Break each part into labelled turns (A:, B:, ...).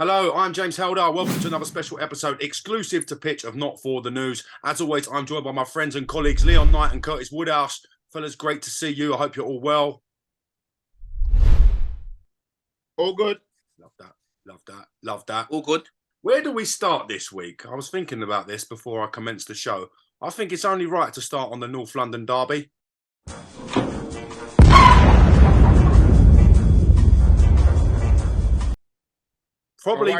A: Hello, I'm James Helder. Welcome to another special episode exclusive to Pitch of Not For The News. As always, I'm joined by my friends and colleagues Leon Knight and Curtis Woodhouse. Fellas, great to see you. I hope you're all well.
B: All good.
A: Love that.
C: All good.
A: Where do we start this week? I was thinking about this before I commenced the show. I think it's only right to start on the North London derby. Probably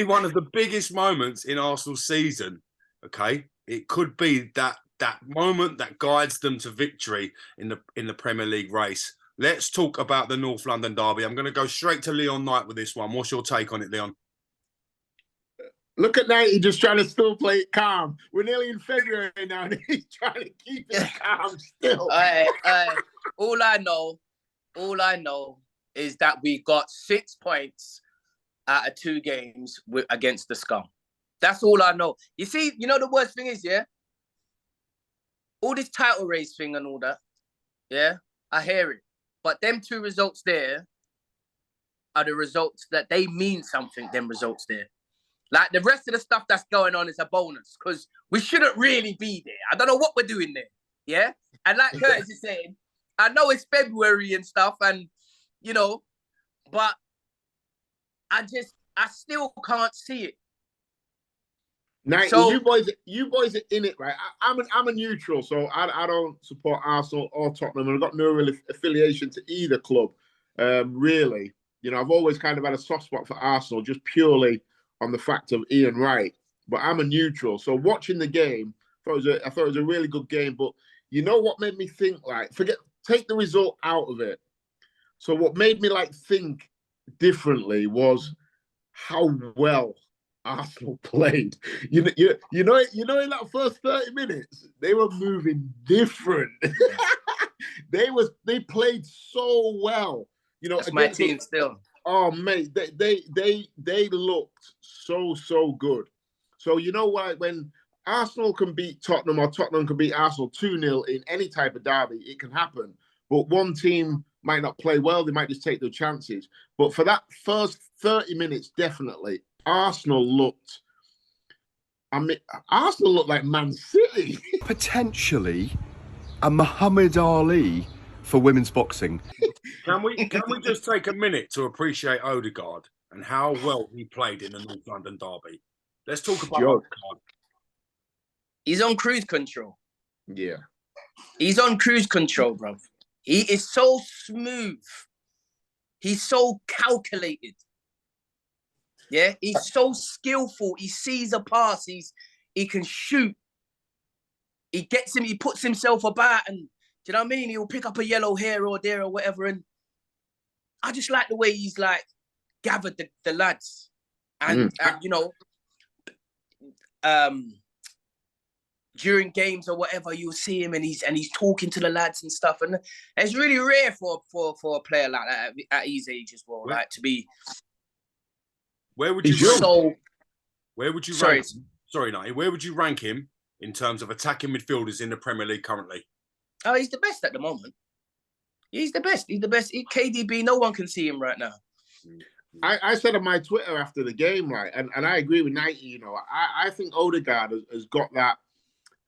A: one of the biggest moments in Arsenal's season. Okay, it could be that moment that guides them to victory in the Premier League race. Let's talk about the North London derby. I'm going to go straight to Leon Knight with this one. What's your take on it, Leon?
B: Look at Knighty just trying to still play it calm. We're nearly in February now, and he's trying to keep it calm still.
C: All I know is that we got 6 points out of 2 games against the Scum. That's all I know. You see, you know the worst thing is, yeah? All this title race thing and all that, yeah? I hear it. But them 2 results there are the results that they mean something, them results there. Like, the rest of the stuff that's going on is a bonus because we shouldn't really be there. I don't know what we're doing there, yeah? And like Curtis is saying, I know it's February and stuff and, you know, but I still can't see it.
B: Now, so, you boys are in it, right? I'm a neutral, so I don't support Arsenal or Tottenham, and I've got no real affiliation to either club, really. You know, I've always kind of had a soft spot for Arsenal, just purely on the fact of Ian Wright. But I'm a neutral, so watching the game, I thought it was a really good game. But you know what made me think? Like, take the result out of it. So what made me think differently was how well Arsenal played. You know, in that first 30 minutes, they were moving different. They played so well. You know,
C: that's my team still.
B: Oh mate, they looked so good. So you know what? When Arsenal can beat Tottenham or Tottenham can beat Arsenal 2-0 in any type of derby, it can happen. But one team might not play well; they might just take their chances. But for that first 30 minutes, definitely, Arsenal looked like Man City.
D: Potentially a Muhammad Ali for women's boxing.
A: Can we just take a minute to appreciate Odegaard and how well he played in the North London derby? Let's talk about Odegaard.
C: He's on cruise control.
B: Yeah.
C: He's on cruise control, bro. He is so smooth. He's so calculated. Yeah, he's so skillful. He sees a pass. He can shoot. He puts himself about, and do you know what I mean? He'll pick up a yellow here or there or whatever. And I just like the way he's gathered the lads. And you know, during games or whatever, you'll see him and he's talking to the lads and stuff. And it's really rare for a player like that at his age as well. To be.
A: Where would you rank him? Sorry, Nutty. Where would you rank him in terms of attacking midfielders in the Premier League currently?
C: Oh, he's the best at the moment. He's the best. KDB, no one can see him right now.
B: I said on my Twitter after the game, and I agree with Knighty. You know, I think Odegaard has got that,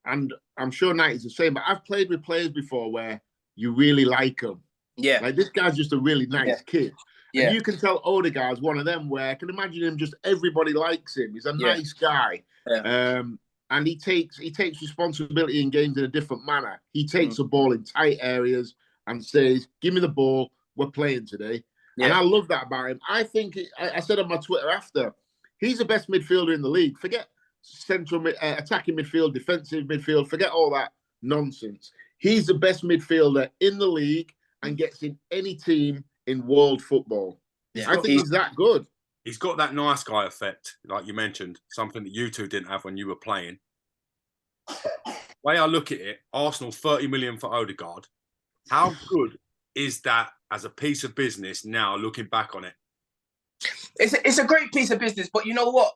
B: and I'm sure Knighty's the same. But I've played with players before where you really like them.
C: Yeah,
B: like this guy's just a really nice kid.
C: Yeah,
B: and you can tell Odegaard's one of them where I can imagine him. Just everybody likes him. He's a nice guy.
C: Yeah.
B: And he takes responsibility in games in a different manner. He takes the ball in tight areas and says, "Give me the ball. We're playing today." Yeah. And I love that about him. I think I said on my Twitter after, he's the best midfielder in the league. Forget central attacking midfield, defensive midfield. Forget all that nonsense. He's the best midfielder in the league and gets in any team in world football. Yeah. I think he's that good.
A: He's got that nice guy effect, like you mentioned, something that you two didn't have when you were playing. The way I look at it, Arsenal 30 million for Odegaard. How good is that as a piece of business now, looking back on it?
C: It's a great piece of business, but you know what?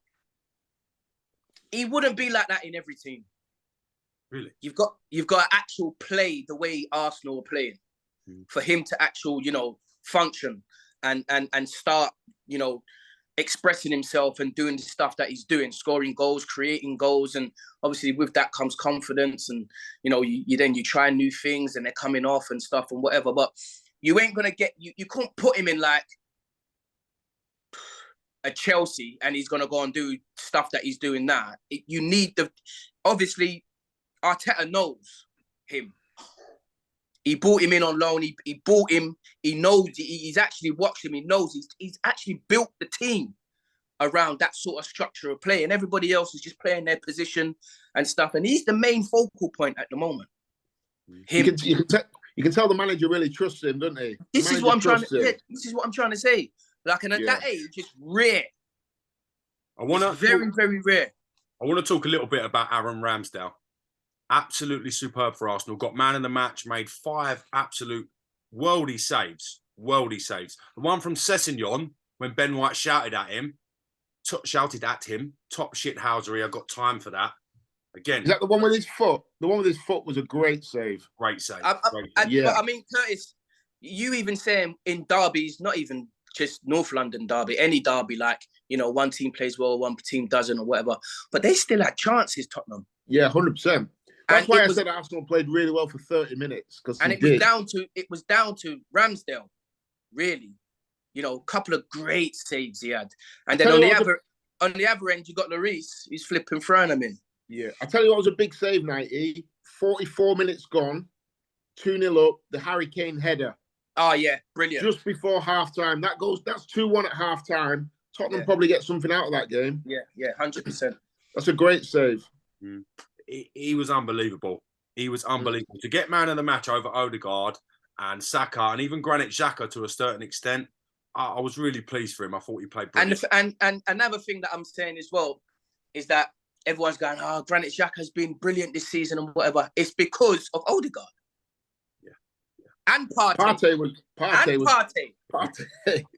C: He wouldn't be like that in every team.
A: Really?
C: You've got to actual play the way Arsenal are playing for him to function and start, expressing himself and doing the stuff that he's doing, scoring goals, creating goals. And obviously with that comes confidence. And, you know, you try new things and they're coming off and stuff and whatever. But you ain't going to get, you can't put him in like a Chelsea and he's going to go and do stuff that he's doing now. You need obviously Arteta knows him. He brought him in on loan. He bought him. He knows. He's actually watched him. He knows. He's actually built the team around that sort of structure of play, and everybody else is just playing their position and stuff. And he's the main focal point at the moment.
B: You can tell the manager really trusts him, doesn't he?
C: This is what I'm trying to say. Like, and at that age, it's rare. It's very, very rare.
A: I want to talk a little bit about Aaron Ramsdale. Absolutely superb for Arsenal. Got man of the match, made 5 absolute worldy saves. The one from Sessegnon, when Ben White shouted at him, top shithousery. I got time for that. Again.
B: Is that the one with his foot? The one with his foot was a great save.
A: Great save.
C: But I mean, Curtis, you even saying in derbies, not even just North London derby, any derby, like, you know, one team plays well, one team doesn't or whatever, but they still had chances, Tottenham.
B: Yeah, 100%. That's why I said Arsenal played really well for 30 minutes.
C: It was down to Ramsdale, really. You know, a couple of great saves he had. And then on the other end, you got Lloris. He's flipping throwing them in.
B: Yeah. I tell you what was a big save, 90. 44 minutes gone, 2-0 up, the Harry Kane header.
C: Oh, yeah, brilliant.
B: Just before half-time. That's 2-1 at half-time. Tottenham probably get something out of that game.
C: Yeah, 100%.
B: That's a great save.
A: Mm. He was unbelievable. To get man of the match over Odegaard and Xaka and even Granit Xhaka to a certain extent, I was really pleased for him. I thought he played brilliant.
C: And another thing that I'm saying as well is that everyone's going, Granit Xhaka's been brilliant this season and whatever. It's because of Odegaard.
A: Yeah.
C: And Partey.
B: Partey.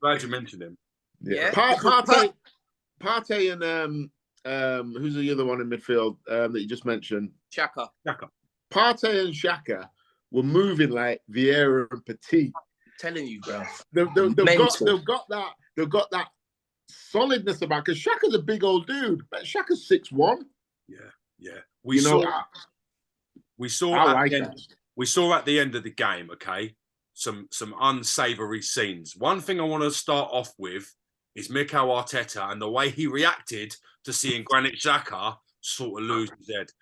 A: Glad you mentioned him.
B: Yeah. Partey and who's the other one in midfield that you just mentioned?
C: Xhaka.
B: Partey and Xhaka were moving like Vieira and Petit.
C: I'm telling you, bro.
B: They've got that solidness about, because Xhaka's a big old dude. But Xhaka's 6'1".
A: Yeah. We saw at the end of the game, okay, some unsavoury scenes. One thing I want to start off with is Mikel Arteta and the way he reacted to seeing Granit Xhaka sort of lose his head.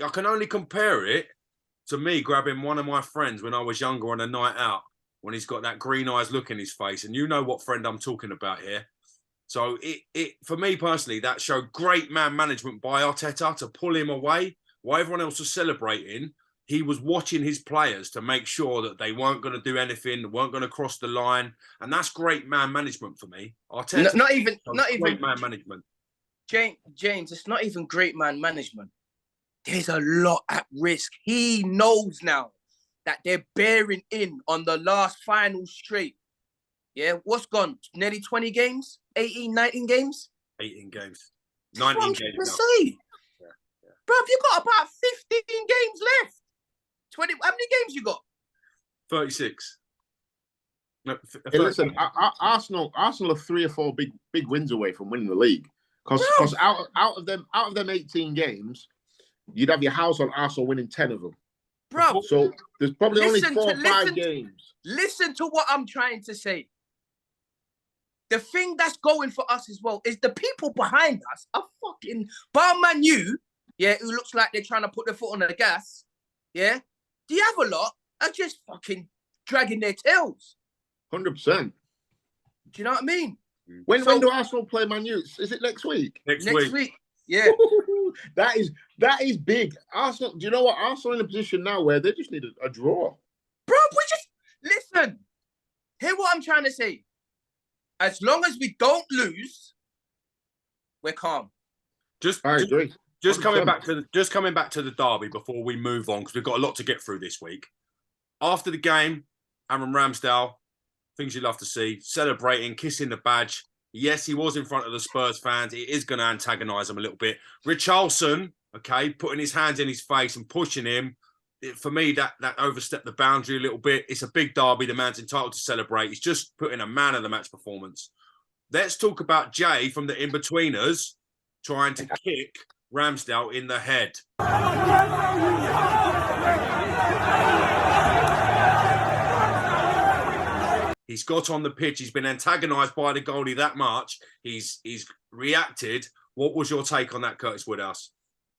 A: I can only compare it to me grabbing one of my friends when I was younger on a night out, when he's got that green eyes look in his face, and you know what friend I'm talking about here. So it for me personally, that showed great man management by Arteta to pull him away while everyone else was celebrating. He was watching his players to make sure that they weren't going to do anything, weren't going to cross the line, and that's great man management for me. Arteta, not even great man management.
C: James, it's not even great man management. There's a lot at risk. He knows now that they're bearing in on the last final straight. Yeah, what's gone? Nearly 20 games? 18, 19 games?
A: 18 games. 19 games now.
C: Bruv, you got about 15 games left. 20. How many games you got?
A: 36. No,
B: hey, listen, Arsenal are 3 or 4 big wins away from winning the league. Because out of them 18 games, you'd have your house on Arsenal winning 10 of them.
C: Bro,
B: so there's probably only 4 or 5 games. Listen
C: to what I'm trying to say. The thing that's going for us as well is the people behind us are fucking bar Man U, who looks like they're trying to put their foot on the gas. Yeah, the other lot are just fucking dragging their tails.
B: 100%.
C: Do you know what I mean?
B: When do Arsenal play Man U? Is it next week?
A: Next week.
C: Yeah.
B: that is big. Arsenal. Do you know what? Arsenal in a position now where they just need a draw.
C: Bro, listen. Hear what I'm trying to say. As long as we don't lose, we're calm.
B: I agree.
A: Just coming back to the derby before we move on, because we've got a lot to get through this week. After the game, Aaron Ramsdale, things you love to see, celebrating, kissing the badge. Yes, he was in front of the Spurs fans. It is going to antagonise him a little bit. Richarlison, okay, putting his hands in his face and pushing him. For me, that overstepped the boundary a little bit. It's a big derby. The man's entitled to celebrate. He's just put in a man of the match performance. let's talk about Jay from the In-Betweeners trying to kick Ramsdale in the head. He's got on the pitch. He's been antagonised by the goalie that much. He's reacted. What was your take on that, Curtis Woodhouse?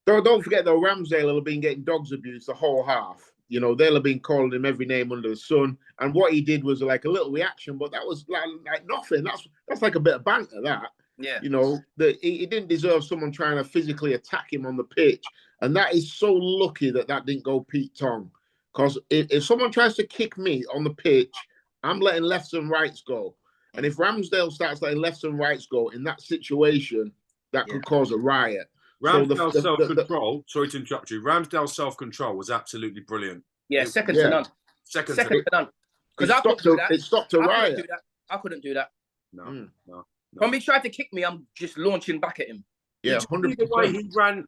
B: Don't forget, though, Ramsdale will have been getting dogs abuse the whole half. You know, they'll have been calling him every name under the sun. And what he did was like a little reaction, but that was like nothing. That's like a bit of banter, that.
C: Yeah.
B: You know, he didn't deserve someone trying to physically attack him on the pitch. And that is so lucky that didn't go Pete Tong. Because if someone tries to kick me on the pitch, I'm letting lefts and rights go. And if Ramsdale starts letting lefts and rights go in that situation, that could cause a riot.
A: Ramsdale's self-control, sorry to interrupt you, Ramsdale's self-control was absolutely brilliant.
C: Yeah, second to none. Second to none. Because I couldn't do that.
B: It stopped a riot.
C: I couldn't do that.
A: No.
C: When he tried to kick me, I'm just launching back at him.
B: Yeah,
A: 100%. The way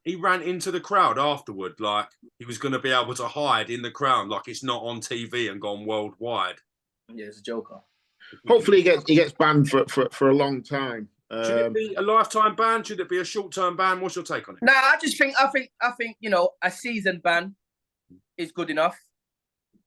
A: he ran into the crowd afterward, like he was going to be able to hide in the crowd, like it's not on TV and gone worldwide.
C: Yeah, it's a joker.
B: Hopefully he gets banned for a long time.
A: Should it be a lifetime ban? Should it be a short-term ban? What's your take on it?
C: Nah, I think you know, a season ban is good enough.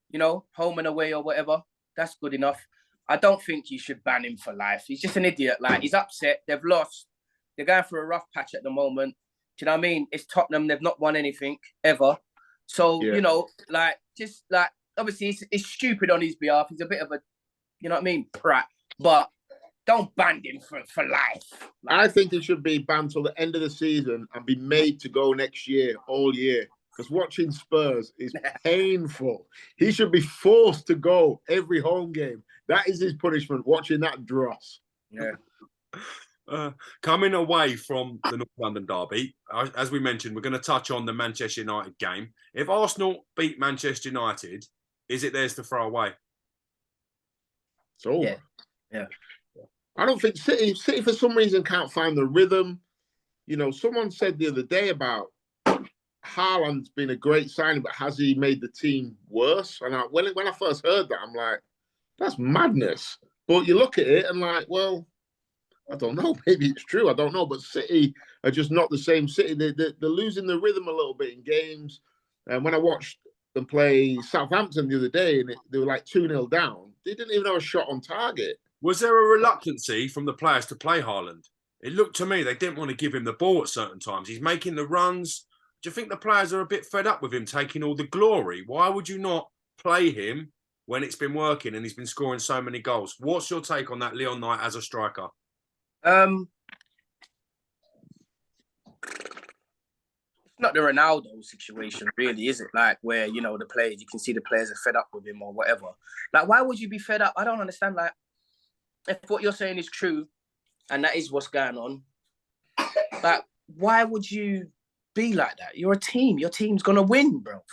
C: You know, home and away or whatever, that's good enough. I don't think you should ban him for life. He's just an idiot. Like, he's upset. They've lost. They're going through a rough patch at the moment. Do you know what I mean? It's Tottenham. They've not won anything ever. So, you know, like, just like, obviously it's stupid on his behalf. He's a bit of a, you know what I mean, prat. But don't ban him for life.
B: I think he should be banned till the end of the season and be made to go next year, all year. Because watching Spurs is painful. He should be forced to go every home game. That is his punishment, watching that dross.
C: Yeah.
A: Coming away from the North London derby, as we mentioned, we're going to touch on the Manchester United game. If Arsenal beat Manchester United, is it theirs to throw away?
B: It's over.
C: Yeah.
B: I don't think City for some reason can't find the rhythm. You know, someone said the other day about Haaland's been a great signing, but has he made the team worse? And when I first heard that, I'm like, that's madness. But you look at it and like, well, I don't know. Maybe it's true. I don't know. But City are just not the same City. They're losing the rhythm a little bit in games. And when I watched them play Southampton the other day, and they were like 2-0 down, they didn't even have a shot on target.
A: Was there a reluctancy from the players to play Haaland? It looked to me they didn't want to give him the ball at certain times. He's making the runs. Do you think the players are a bit fed up with him taking all the glory? Why would you not play him when it's been working and he's been scoring so many goals? What's your take on that, Leon Knight, as a striker?
C: It's not the Ronaldo situation, really, is it? Like, where, you know, the players, you can see the players are fed up with him or whatever. Like, why would you be fed up? I don't understand. Like, if what you're saying is true and that is what's going on, like, why would you be like that? You're a team. Your team's going to win, bro.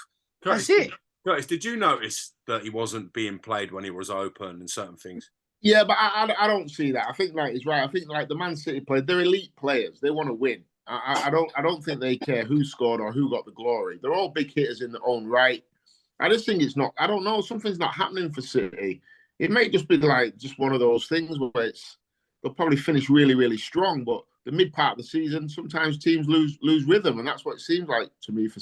C: That's it.
A: Curtis, did you notice that he wasn't being played when he was open and certain things?
B: Yeah, but I don't see that. I think like he's right. I think like the Man City players, they're elite players. They want to win. I don't think they care who scored or who got the glory. They're all big hitters in their own right. I just think it's not. I don't know. Something's not happening for City. It may just be like just one of those things where they'll probably finish really, really strong, but the mid part of the season, sometimes teams lose rhythm, and that's what it seems like to me for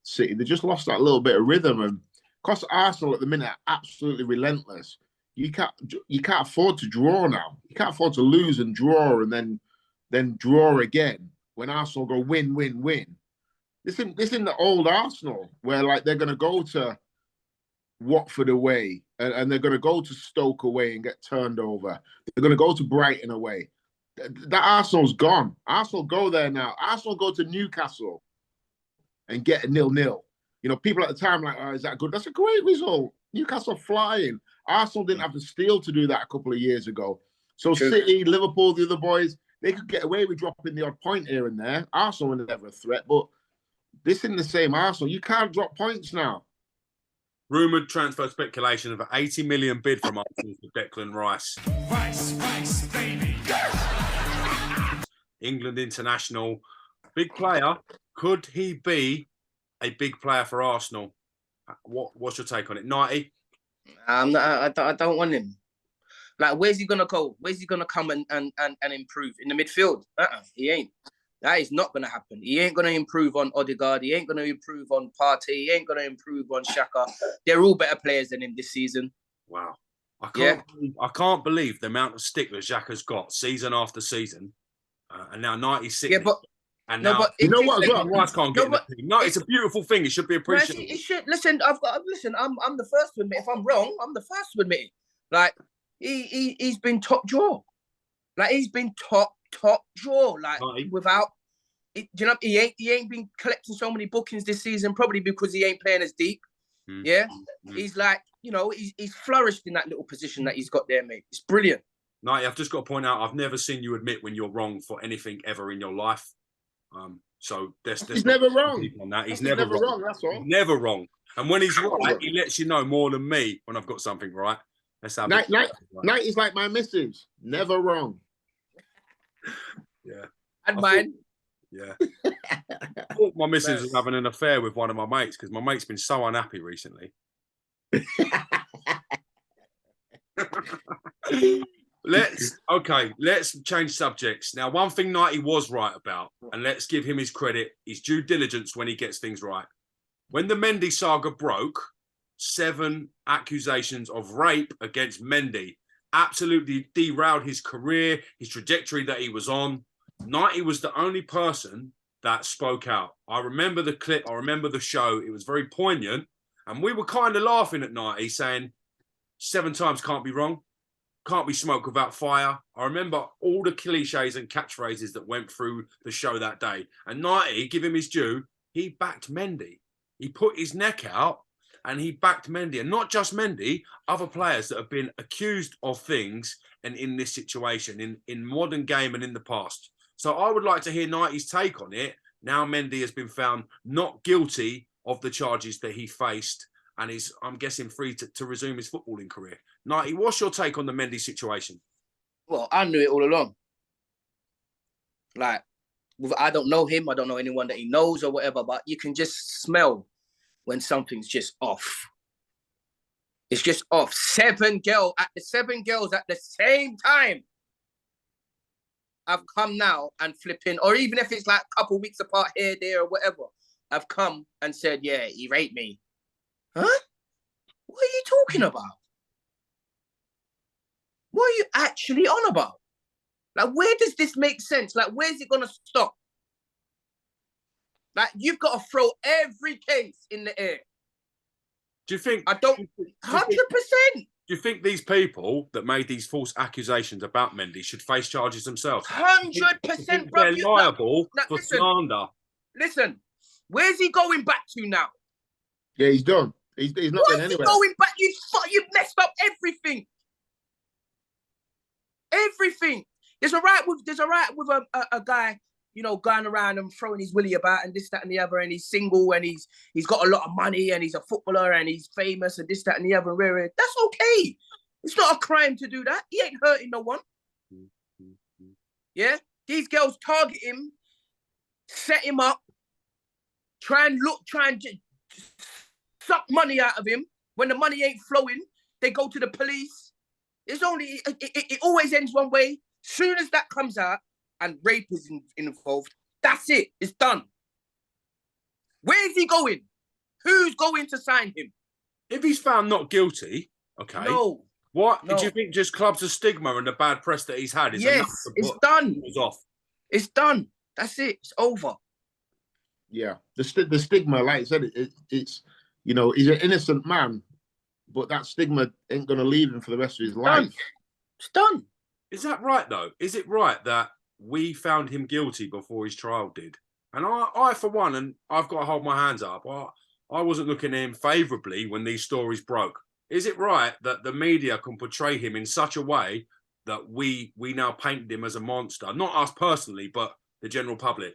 B: City. They just lost that little bit of rhythm, and because Arsenal at the minute are absolutely relentless. You can't afford to draw now. You can't afford to lose and draw and then draw again when Arsenal go win, win, win. This isn't the old Arsenal where like they're going to go to Watford away and they're going to go to Stoke away and get turned over. They're going to go to Brighton away. That Arsenal's gone. Arsenal go there now. Arsenal go to Newcastle and get a 0-0. You know, people at the time like, oh, is that good? That's a great result. Newcastle flying. Arsenal didn't have the steel to do that a couple of years ago. So True. City, Liverpool, the other boys, they could get away with dropping the odd point here and there. Arsenal were never a threat, but this isn't the same Arsenal. You can't drop points now.
A: Rumoured transfer speculation of an 80 million bid from Arsenal for Declan Rice. Rice, baby. England international, big player. Could he be a big player for Arsenal? What's your take on it, 90?
C: I don't want him. Like, where's he gonna go? Where's he gonna come and improve in the midfield? He ain't. That is not gonna happen. He ain't gonna improve on Odegaard. He ain't gonna improve on Partey. He ain't gonna improve on Xaka. They're all better players than him this season.
A: Wow. I can't believe the amount of stick that Xhaka's got season after season, and now 96.
C: Yeah, but
A: and
C: no,
A: now
C: but
B: you know what?
A: Rice can't get in the team. No, it's a beautiful thing. It should be appreciated.
C: It should. Listen, I'm the first to admit if I'm wrong. I'm the first to admit it. Like he's been top draw. Like he's been top draw. Like without. Do you know he ain't been collecting so many bookings this season probably because he ain't playing as deep. Yeah, he's like he's flourished in that little position that he's got there, mate. It's brilliant.
A: No, I've just got to point out I've never seen you admit when you're wrong for anything ever in your life. So he's
B: never wrong
A: on that. He's
B: never wrong. That's all.
A: He's never wrong. And when he's right, he lets you know more than me when I've got something right. That's how.
B: Night is like my missus. Never wrong.
A: Yeah.
C: And mine.
A: Yeah. I thought my missus was having an affair with one of my mates because my mate's been so unhappy recently. Let's change subjects. Now, one thing Nighty was right about, and let's give him his credit, his due diligence when he gets things right. When the Mendy saga broke, 7 accusations of rape against Mendy absolutely derailed his career, his trajectory that he was on. Nighty was the only person that spoke out. I remember the clip. I remember the show. It was very poignant. And we were kind of laughing at Nighty saying, 7 times can't be wrong. Can't be smoke without fire. I remember all the cliches and catchphrases that went through the show that day. And Nighty, give him his due, he backed Mendy. He put his neck out and he backed Mendy. And not just Mendy, other players that have been accused of things and in this situation, in modern game and in the past. So I would like to hear Nighty's take on it. Now Mendy has been found not guilty of the charges that he faced and is, I'm guessing, free to resume his footballing career. Nighty, what's your take on the Mendy situation?
C: Well, I knew it all along. Like, I don't know him. I don't know anyone that he knows or whatever, but you can just smell when something's just off. It's just off. 7 girls at the same time. I've come now and flipping, or even if it's like a couple weeks apart here, there, or whatever, I've come and said, yeah, he raped me. Huh? What are you talking about? What are you actually on about? Like, where does this make sense? Like, where's it going to stop? Like, you've got to throw every case in the air.
A: Do you think...
C: 100%.
A: Do you think these people that made these false accusations about Mendy should face charges themselves?
C: 100%, bro.
A: They're liable for slander.
C: Listen, where's he going back to now?
B: Yeah, he's done. He's not going anywhere.
C: Going back? You messed up everything. Everything. There's a right with a guy, going around and throwing his willy about and this, that, and the other, and he's single and he's got a lot of money and he's a footballer and he's famous and this, that, and the other. That's okay. It's not a crime to do that. He ain't hurting no one. Yeah? These girls target him, set him up, try and suck money out of him. When the money ain't flowing, they go to the police. It always ends one way. Soon as that comes out and rape is involved, that's it. It's done. Where is he going? Who's going to sign him?
A: If he's found not guilty, okay.
C: No.
A: What? No. Do you think just clubs of stigma and the bad press that he's had is enough to
C: it's done.
A: Off?
C: It's done. That's it. It's over.
B: Yeah. The stigma, like I said, it's he's an innocent man, but that stigma ain't going to leave him for the rest of his life.
C: It's done.
A: Is that right, though? Is it right that we found him guilty before his trial did? And I for one, and I've got to hold my hands up, I wasn't looking at him favourably when these stories broke. Is it right that the media can portray him in such a way that we now painted him as a monster? Not us personally, but the general public.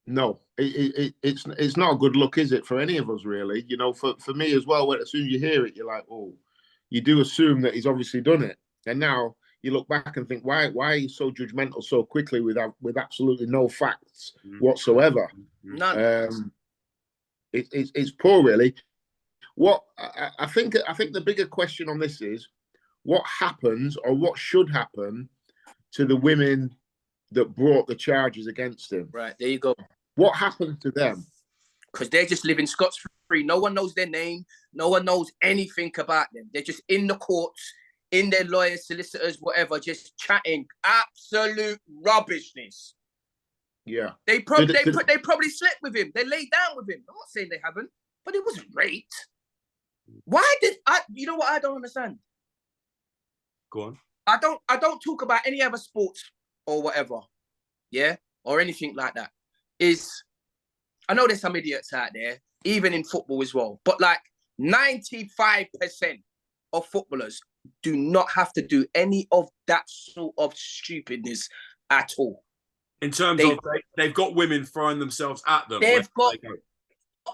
B: No, it's not a good look, is it, for any of us, really? For me as well, as soon as you hear it, you're like, oh, you do assume that he's obviously done it. And now you look back and think, why are you so judgmental so quickly with absolutely no facts whatsoever?
C: None.
B: It's poor, really. What I think the bigger question on this is what happens or what should happen to the women that brought the charges against him.
C: Right, there you go.
B: What happened to them?
C: Because they're just living scot-free. No one knows their name. No one knows anything about them. They're just in the courts, in their lawyers, solicitors, whatever, just chatting absolute rubbishness.
B: Yeah.
C: They probably slept with him. They laid down with him. I'm not saying they haven't, but it wasn't raped. Why did you know what I don't understand?
A: Go on.
C: I don't talk about any other sports or whatever, yeah, or anything like that. I know there's some idiots out there, even in football as well, but like 95% of footballers do not have to do any of that sort of stupidness at all.
A: In terms of they've got women throwing themselves at them.
C: They've got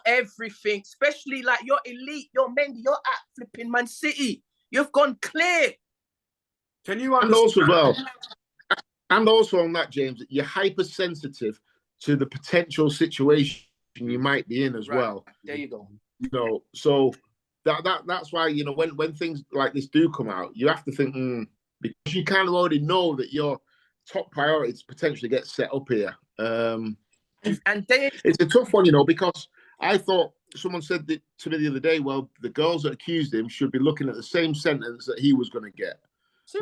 C: everything, especially like you're elite, you're Mendy, you're at flipping Man City. You've gone clear.
A: Can you understand?
B: And also on that, James, you're hypersensitive to the potential situation you might be in as well.
C: There you go.
B: You know, so that's why, you know, when things like this do come out, you have to think, because you kind of already know that your top priority is potentially get set up here. It's a tough one, you know, because I thought someone said that to me the other day, well, the girls that accused him should be looking at the same sentence that he was going to get.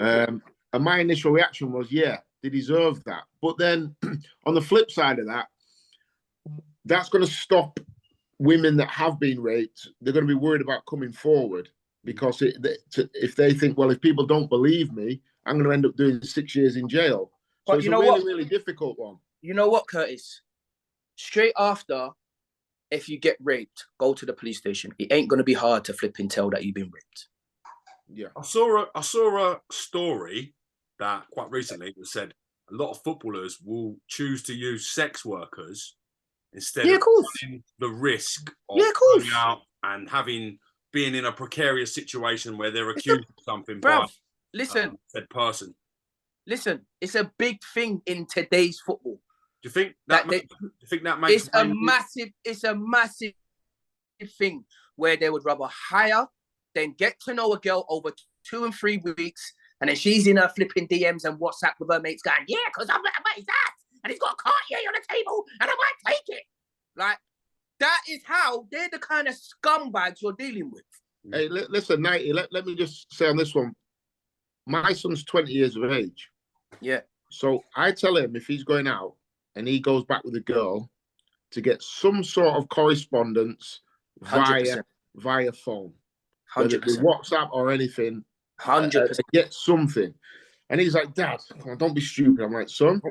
B: And my initial reaction was, yeah, they deserve that. But then on the flip side of that, that's going to stop women that have been raped. They're going to be worried about coming forward because if they think, well, if people don't believe me, I'm going to end up doing 6 years in jail. So
C: but
B: it's
C: you know
B: a really,
C: what?
B: really difficult one.
C: You know what, Curtis? Straight after, if you get raped, go to the police station. It ain't going to be hard to flip and tell that you've been raped.
B: Yeah,
A: I saw a story that quite recently that said a lot of footballers will choose to use sex workers instead of running the risk of going out and being in a precarious situation where they're accused of something by said person.
C: Listen, it's a big thing in today's football.
A: Do you think that makes
C: it's a massive thing where they would rather hire than get to know a girl over 2 and 3 weeks, and then she's in her flipping DMs and WhatsApp with her mates going, yeah, because I'm at his ass, and he's got a Cartier on the table, and I might take it. Like, that is how they're the kind of scumbags you're dealing with.
B: Hey, listen, 90, let me just say on this one, my son's 20 years of age.
C: Yeah.
B: So I tell him if he's going out and he goes back with a girl to get some sort of correspondence via phone.
C: 100%.
B: Whether it be WhatsApp or anything.
C: 100%.
B: Get something. And he's like, Dad, come on, don't be stupid. I'm like, son,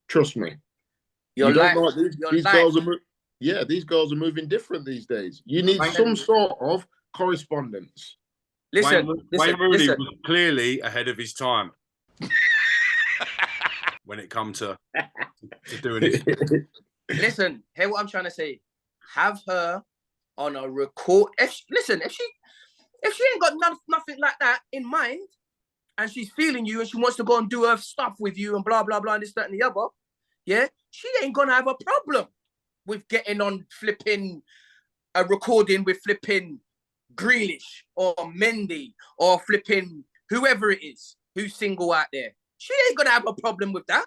B: trust me. These girls are moving different these days. You need some sort of correspondence.
A: Wayne Rooney was clearly ahead of his time when it comes to doing it.
C: Listen, hear what I'm trying to say. Have her on a record. If she ain't got nothing like that in mind, and she's feeling you and she wants to go and do her stuff with you and blah blah blah and this, that, and the other, yeah, she ain't gonna have a problem with getting on flipping a recording with flipping Grealish or Mendy or flipping whoever it is who's single out there. She ain't gonna have a problem with that.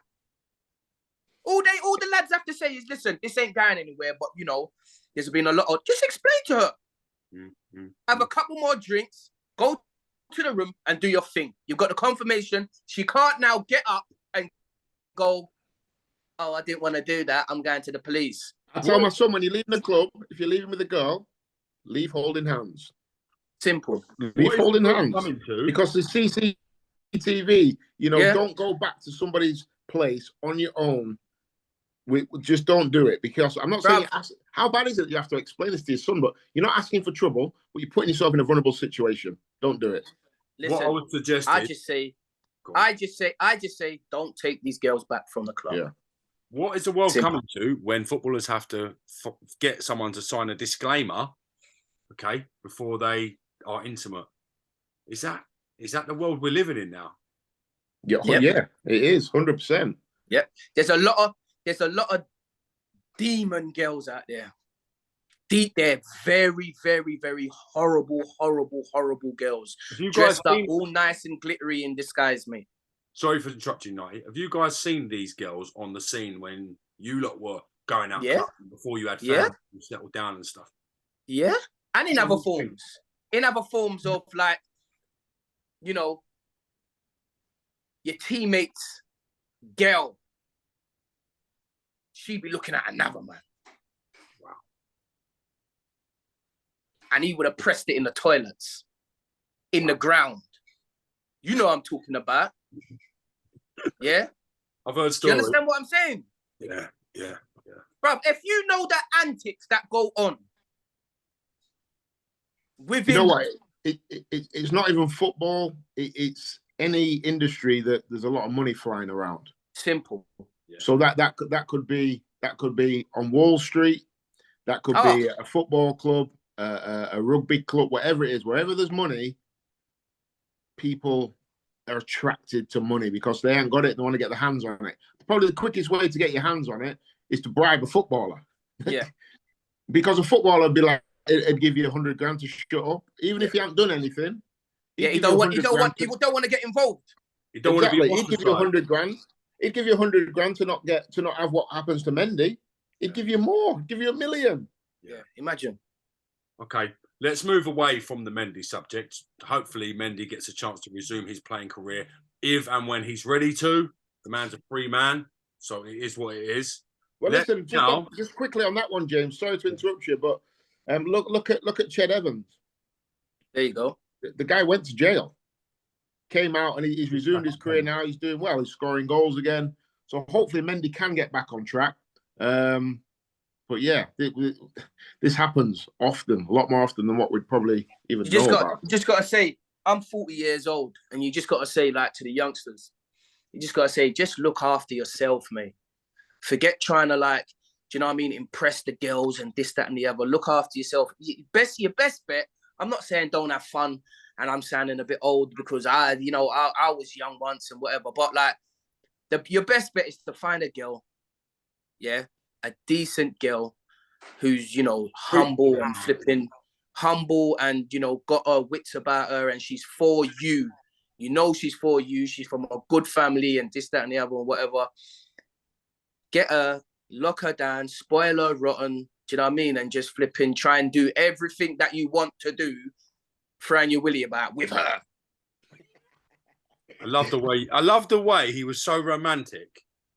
C: All the lads have to say is, listen, this ain't going anywhere, but you know, there's been a lot of, just explain to her. Have a couple more drinks, go to the room and do your thing. You've got the confirmation. She can't now get up and go, oh, I didn't want to do that. I'm going to the police.
B: I tell my son, when you leave the club, if you're leaving with a girl, leave holding hands.
C: Simple.
B: Leave holding hands. Because the CCTV, you know, don't go back to somebody's place on your own. We just don't do it, because I'm not saying how bad is it you have to explain this to your son, but you're not asking for trouble, but you're putting yourself in a vulnerable situation. Don't do it.
C: Listen,
A: what I would suggest
C: I just say don't take these girls back from the club.
B: Yeah.
A: What is the world coming to when footballers have to get someone to sign a disclaimer, okay, before they are intimate? Is that the world we're living in now?
B: Yeah, it is 100%.
C: Yep. There's a lot of demon girls out there. They're very, very, very horrible, horrible, horrible girls.
A: Have you guys
C: dressed up all nice and glittery in disguise, mate.
A: Sorry for interrupting, Night. Have you guys seen these girls on the scene when you lot were going out before you had family and settled down and stuff?
C: Yeah, and in other forms. In other forms of, like, you know, your teammate's girl, she be looking at another man.
A: Wow.
C: And he would have pressed it in the toilets, in the ground. You know what I'm talking about. Yeah?
A: I've heard stories.
C: You understand what I'm saying?
A: Yeah.
C: Bruv, if you know the antics that go on within...
B: You know what? It's not even football. It's any industry that there's a lot of money flying around.
C: Simple.
B: Yeah. So that could be on Wall Street. That could be a football club, a rugby club, whatever it is. Wherever there's money, people are attracted to money because they ain't got it. They want to get their hands on it. Probably the quickest way to get your hands on it is to bribe a footballer.
C: Yeah.
B: Because a footballer would be like, it'd give you $100,000 to shut up, even if you haven't done anything.
C: Yeah, he don't want to get involved.
A: He don't want to be.
B: He'd give you $100,000. He'd give you $100,000 to not have what happens to Mendy. He'd give you more. Give you $1 million.
C: Yeah, imagine.
A: Okay, let's move away from the Mendy subject. Hopefully, Mendy gets a chance to resume his playing career if and when he's ready to. The man's a free man, so it is what it is.
B: Well, listen, just quickly on that one, James. Sorry to interrupt you, but look at Ched Evans.
C: There you go.
B: The guy went to jail, came out, and he's resumed his career now. He's doing well. He's scoring goals again. So hopefully Mendy can get back on track. But yeah, this happens often, a lot more often than what we'd probably even know about.
C: You just got to say, I'm 40 years old, and you just got to say, like, to the youngsters, you just got to say, just look after yourself, mate. Forget trying to, like, do you know what I mean, impress the girls and this, that, and the other. Look after yourself. Your best bet. I'm not saying don't have fun, and I'm sounding a bit old because I was young once and whatever. But like, your best bet is to find a girl, a decent girl who's humble and flipping humble and got her wits about her, and she's for you. She's for you. She's from a good family and this, that, and the other and whatever. Get her, lock her down, spoil her rotten. Do you know what I mean? And just flipping, try and do everything that you want to do, throwing your willy about with her.
A: I love the way he was so romantic.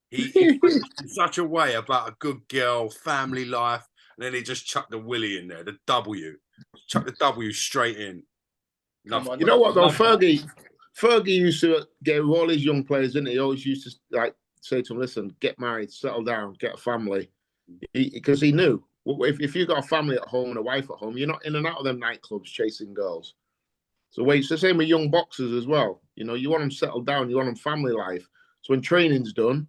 A: He put in such a way about a good girl, family life, and then he just chucked the willy in there, the W. Chuck the W straight in.
B: You know what though, Fergie used to get with all his young players, didn't he? He always used to like say to them, listen, get married, settle down, get a family. Because he knew if you got a family at home and a wife at home, you're not in and out of them nightclubs chasing girls. So it's the same with young boxers as well. You want them settled down, you want them family life. So when training's done,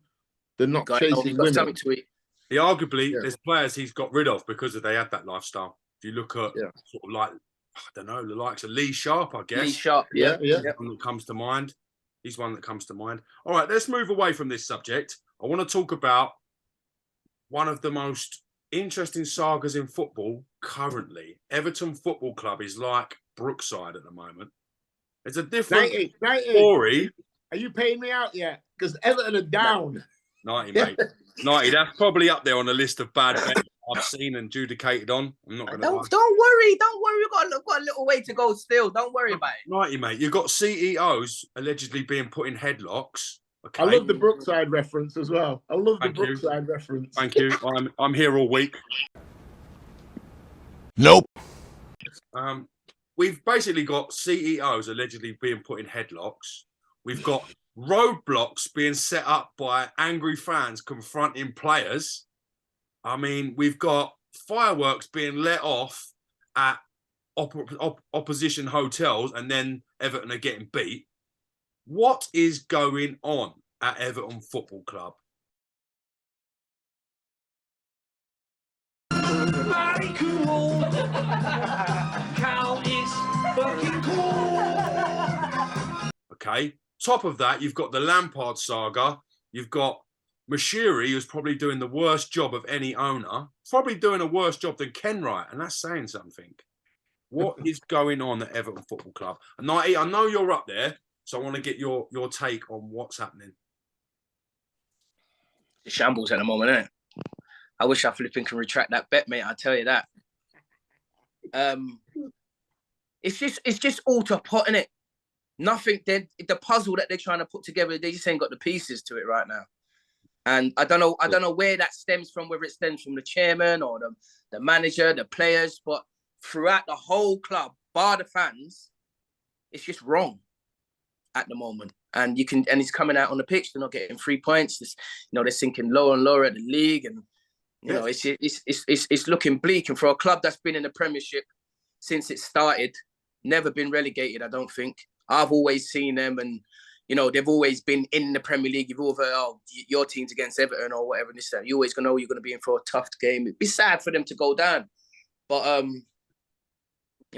B: they're not chasing women.
C: Something to eat.
A: There's players he's got rid of because they had that lifestyle. If you look at sort of like, I don't know, the likes of Lee Sharp, I guess.
C: Lee Sharp,
B: yeah.
A: One that comes to mind. He's one that comes to mind. All right, let's move away from this subject. I want to talk about one of the most interesting sagas in football currently. Everton Football Club is like Brookside at the moment. It's a different story.
B: Are you paying me out yet? Because Everton are down.
A: 90, mate. 90. That's probably up there on the list of bad bets I've seen and adjudicated on. I'm not going to.
C: Don't worry. We've got a little way to go still. Don't worry about it.
A: 90, mate. You've got CEOs allegedly being put in headlocks. Okay.
B: I love the Brookside reference as well. Reference.
A: Thank you. I'm here all week.
D: Nope.
A: We've basically got CEOs allegedly being put in headlocks. We've got roadblocks being set up by angry fans confronting players. I mean, we've got fireworks being let off at opposition hotels, and then Everton are getting beat. What is going on at Everton Football Club?
E: Very cool. Cal is fucking cool.
A: Okay. Top of that, you've got the Lampard saga. You've got Mashiri, who's probably doing the worst job of any owner, probably doing a worse job than Kenwright, and that's saying something. What is going on at Everton Football Club? And I know you're up there, so I want to get your take on what's happening.
C: The shambles at the moment, isn't it? I wish I flipping can retract that bet, mate. I tell you that. It's just all to pot, innit? Nothing. The puzzle that they're trying to put together, they just ain't got the pieces to it right now. And I don't know where that stems from, whether it stems from the chairman or the manager, the players, but throughout the whole club, bar the fans, it's just wrong at the moment. And it's coming out on the pitch. They're not getting 3 points. They're sinking lower and lower at the league, and it's looking bleak. And for a club that's been in the Premiership since it started, never been relegated, I don't think. I've always seen them, and they've always been in the Premier League. You've all your team's against Everton or whatever. This that. You always gonna know you're gonna be in for a tough game. It'd be sad for them to go down, but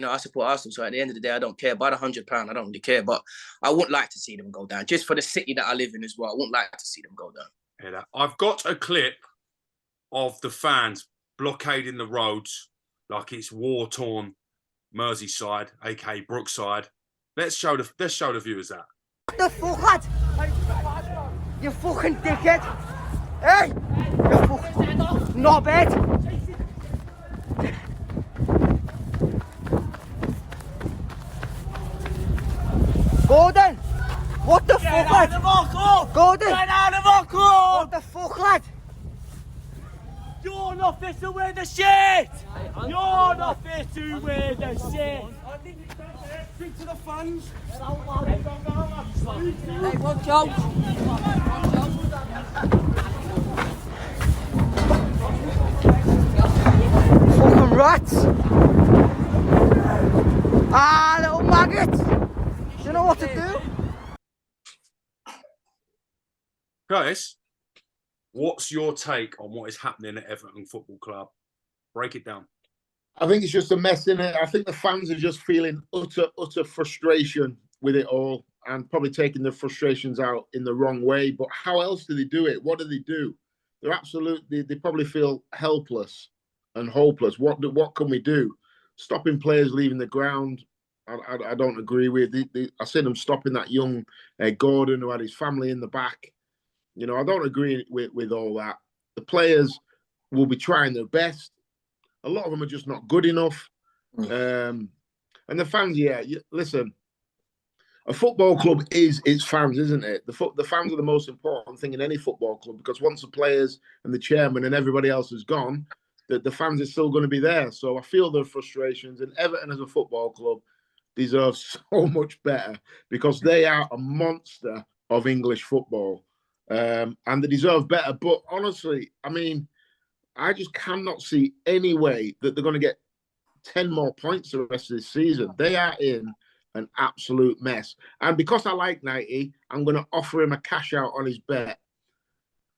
C: I support Arsenal, so at the end of the day, I don't care. About £100, I don't really care, but I wouldn't like to see them go down. Just for the city that I live in as well, I wouldn't like to see them go down.
A: I've got a clip of the fans blockading the roads like it's war-torn Merseyside, aka Brookside. Let's show the viewers that.
F: What the fuck, lad? You fucking dickhead! Hey! You fucking knobhead! Gordon! What the fuck, lad? Gordon!
E: Get out of our court!
F: What the fuck, lad?
E: You're not fit to wear the shit! You're not fit to wear the shit! Speak to the fans!
F: Hey, watch out! Fucking rats! Ah, little maggot! You know what to do?
A: Guys, what's your take on what is happening at Everton Football Club? Break it down.
B: I think it's just a mess in it. I think the fans are just feeling utter frustration with it all, and probably taking their frustrations out in the wrong way. But how else do they do it? What do they do? They probably feel helpless and hopeless. What can we do? Stopping players leaving the ground, I don't agree with. I seen them stopping that young Gordon who had his family in the back. I don't agree with all that. The players will be trying their best. A lot of them are just not good enough. And the fans, listen, a football club is its fans, isn't it? The fans are the most important thing in any football club, because once the players and the chairman and everybody else is gone, the fans are still going to be there. So I feel their frustrations, and Everton as a football club deserves so much better, because they are a monster of English football. And they deserve better. But honestly, I just cannot see any way that they're going to get 10 more points the rest of this season. They are in an absolute mess. And because I like 90, I'm going to offer him a cash out on his bet.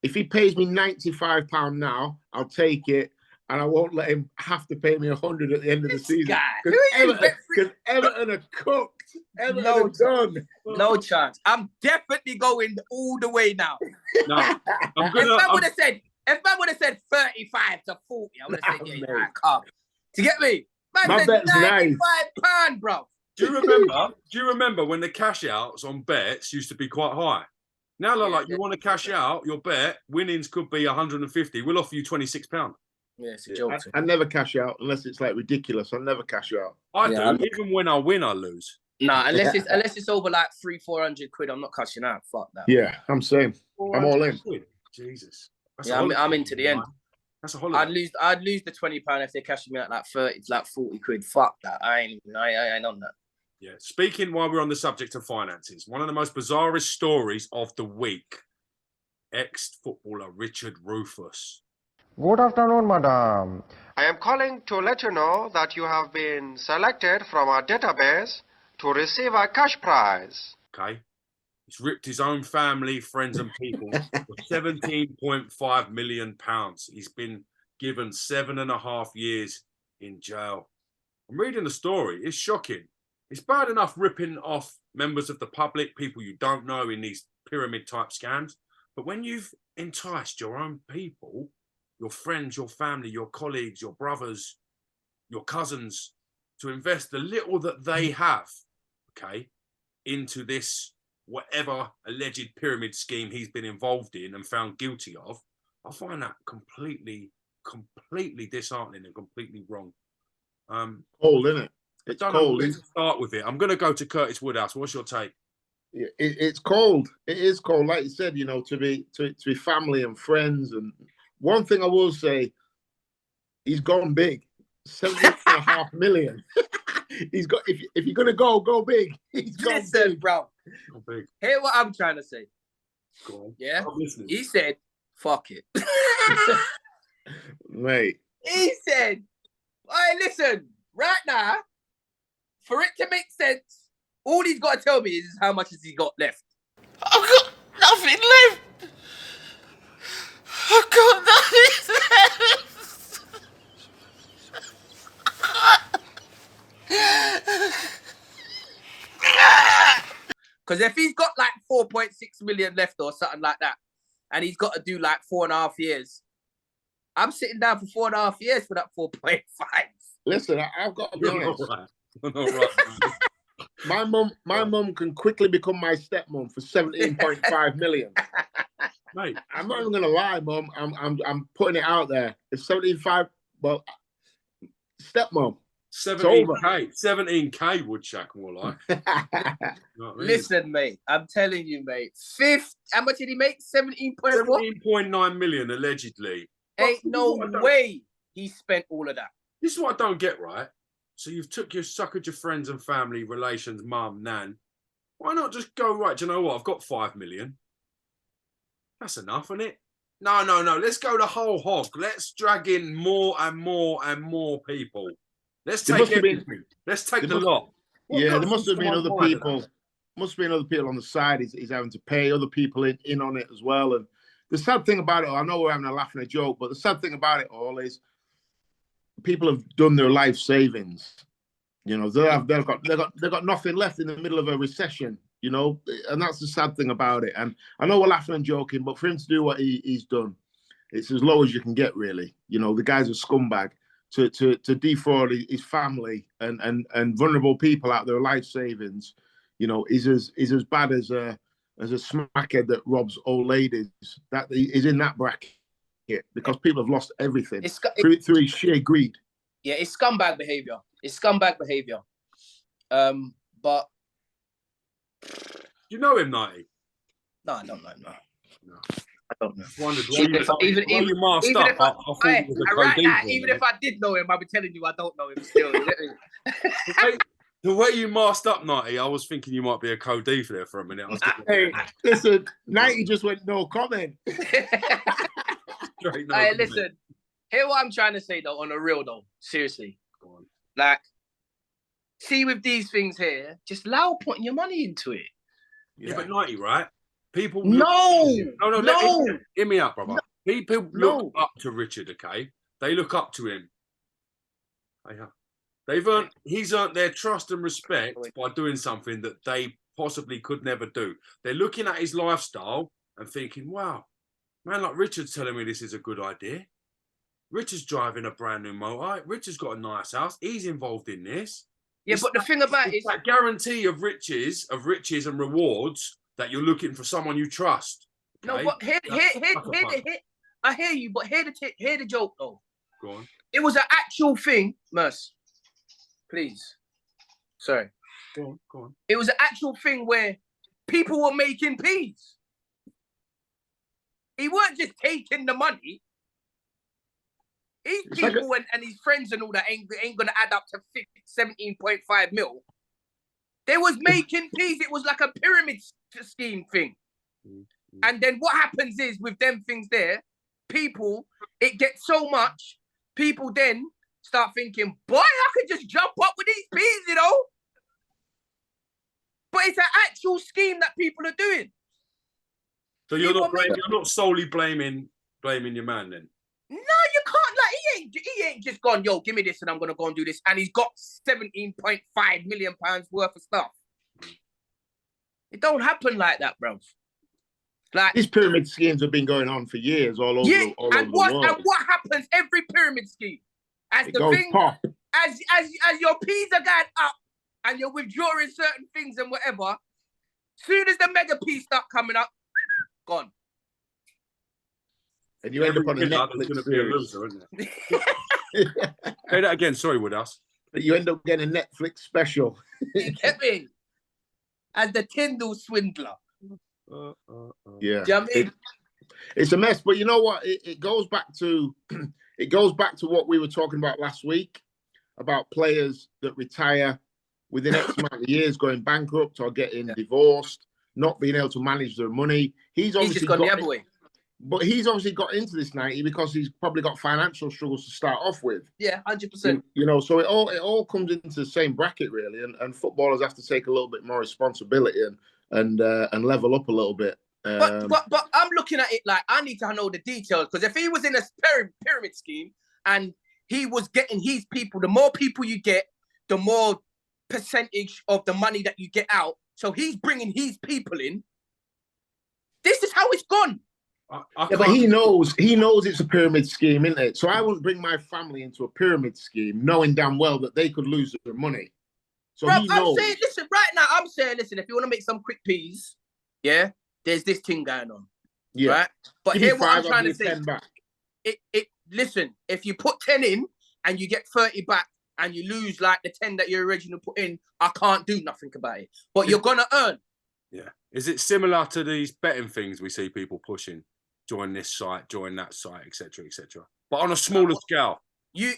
B: If he pays me £95 now, I'll take it, and I won't let him have to pay me 100 at the end of the season. Because Everton are cooked. Everton are done.
C: No chance. I'm definitely going all the way now.
A: No,
C: If man would have said 35 to 40, I would have said, yeah, come. Do you get me? Man said £95, bro.
A: Do you remember when the cash outs on bets used to be quite high? Now they're like, you want to cash out your bet, winnings could be 150. We'll offer you £26.
C: Yeah, it's a joke.
B: I never cash out unless it's like ridiculous. I never cash out.
A: I do. Even when I win, I lose.
C: Nah, unless it's over like 300-400 quid, I'm not cashing out. Fuck that.
B: Yeah, I'm saying. I'm all in.
A: Jesus.
C: I'm into the end.
A: That's a holiday.
C: I'd lose the £20 if they're cashing me out like 40 quid. Fuck that. I ain't on that.
A: Yeah. Speaking while we're on the subject of finances, one of the most bizarrest stories of the week: ex-footballer Richard Rufus.
G: Good afternoon, madam.
H: I am calling to let you know that you have been selected from our database to receive a cash prize.
A: Okay. He's ripped his own family, friends and people for £17.5 million. He's been given 7.5 years in jail. I'm reading the story. It's shocking. It's bad enough ripping off members of the public, people you don't know, in these pyramid-type scams. But when you've enticed your own people, your friends, your family, your colleagues, your brothers, your cousins, to invest the little that they have, okay, into this whatever alleged pyramid scheme he's been involved in and found guilty of, I find that completely disheartening and completely wrong.
B: Cold, isn't it? It's cold.
A: Let's start with it. I'm going to go to Curtis Woodhouse. What's your take?
B: It's cold. It is cold, like you said. You know, to be family and friends. And one thing I will say, he's gone big. 17.5 million. He's got. If you're gonna go big. He's gone big,
C: bro.
A: Go big.
C: Hear what I'm trying to say.
A: Go on.
C: Yeah. He said, "Fuck it."
B: Mate.
C: He said, "Hey, listen, right now, for it to make sense, all he's got to tell me is how much has he got left."
E: I've got nothing left. I've got nothing left.
C: Because if he's got like 4.6 million left or something like that, and he's got to do like 4.5 years, I'm sitting down for 4.5 years for that 4.5.
B: Listen, I've got to be honest.
A: Right.
B: My mum can quickly become my stepmom for 17.5 million.
A: Mate,
B: I'm not even gonna lie, Mum. I'm putting it out there. It's 75. Well, stepmom.
A: 17K Woodchuck more like. You know what I mean?
C: Listen, mate, I'm telling you, mate. How much did he make?
A: 17.9 million allegedly.
C: Ain't no way he spent all of that.
A: This is what I don't get, right? So you've suckered your friends and family, relations, mum, nan. Why not just go, right, do you know what? I've got 5 million. That's enough, isn't it? No. Let's go the whole hog. Let's drag in more and more and more people. Let's take everything. Let's take the lot.
B: There must have been other people. Must have been other people on the side. He's having to pay other people in on it as well. And the sad thing about it, I know we're having a laugh and a joke, but the sad thing about it all is people have done their life savings. You know, they've got nothing left in the middle of a recession. You know, and that's the sad thing about it. And I know we're laughing and joking, but for him to do what he's done, it's as low as you can get, really. You know, the guy's a scumbag. To defraud his family and vulnerable people out their life savings, you know, is as bad as a smackhead that robs old ladies. That is in that bracket because people have lost everything through his sheer greed.
C: Yeah, it's scumbag behavior. But
A: you know him, Nighty?
C: No, I don't know him. No. I don't know.
A: Even
C: if I did know him, I'd be telling you I don't know him still.
A: The way you masked up, Nighty, I was thinking you might be a Cody for there for a minute.
B: Hey, listen, Nighty just went no comment.
C: Listen, hear what I'm trying to say though, on a real though, seriously.
A: Go on.
C: Like, see with these things here, just allow putting your money into it.
A: Yeah, but Nighty, right? People
C: no.
A: Hear me out, brother. People look up to Richard, okay? They look up to him. He's earned their trust and respect by doing something that they possibly could never do. They're looking at his lifestyle and thinking, wow, man like Richard's telling me this is a good idea. Richard's driving a brand new motor. Richard's got a nice house. He's involved in this.
C: Yeah, but the thing about it is
A: that guarantee of riches and rewards that you're looking for someone you trust. Okay?
C: No, but I hear you, but hear the joke though.
A: Go on.
C: It was an actual thing, Merce. Please. Sorry.
A: Go on.
C: It was an actual thing where people were making peas. He weren't just taking the money. These people and his friends and all that ain't gonna add up to 17.5 mil. They was making peas. It was like a pyramid scheme thing. Mm-hmm. And then what happens is with them things there, people, it gets so much, people then start thinking, boy, I could just jump up with these peas, you know? But it's an actual scheme that people are doing.
A: So you're not solely blaming your man then?
C: No, you can't. Like he ain't just gone, yo, give me this and I'm gonna go and do this. And he's got 17.5 million pounds worth of stuff. It don't happen like that, bro. Like
B: these pyramid schemes have been going on for years all over, the world.
C: And what happens every pyramid scheme? As
B: it
C: the
B: goes
C: thing,
B: pop.
C: as your P's are going up and you're withdrawing certain things and whatever, soon as the mega P's start coming up, gone.
B: And you end up on a Netflix series.
A: Loser, isn't it? Say that again. Sorry, Woodhouse.
B: But you end up getting a Netflix special.
C: You get me? As the Tyndall swindler.
B: Yeah.
C: Do you know what I mean?
B: It's a mess, but you know what? It goes back to what we were talking about last week about players that retire within X amount of years, going bankrupt or getting divorced, not being able to manage their money. He's
C: just gone the other way.
B: But he's obviously got into this 90 because he's probably got financial struggles to start off with.
C: Yeah, 100%.
B: You know, so it all comes into the same bracket really, and footballers have to take a little bit more responsibility and level up a little bit.
C: But I'm looking at it like I need to know the details, because if he was in a pyramid scheme and he was getting his people, the more people you get, the more percentage of the money that you get out. So he's bringing his people in. This is how it's gone.
B: But he knows it's a pyramid scheme, isn't it? So I wouldn't bring my family into a pyramid scheme, knowing damn well that they could lose their money. So
C: bro,
B: he knows.
C: I'm saying, listen, right now, I'm saying, listen, if you want to make some quick peas, yeah, there's this thing going on. Yeah. Right? But here what I'm trying to say. Listen, if you put 10 in and you get 30 back and you lose like the 10 that you originally put in, I can't do nothing about it. But you're gonna earn.
A: Yeah. Is it similar to these betting things we see people pushing? Join this site, join that site, etc., etc. But on a smaller scale.
C: You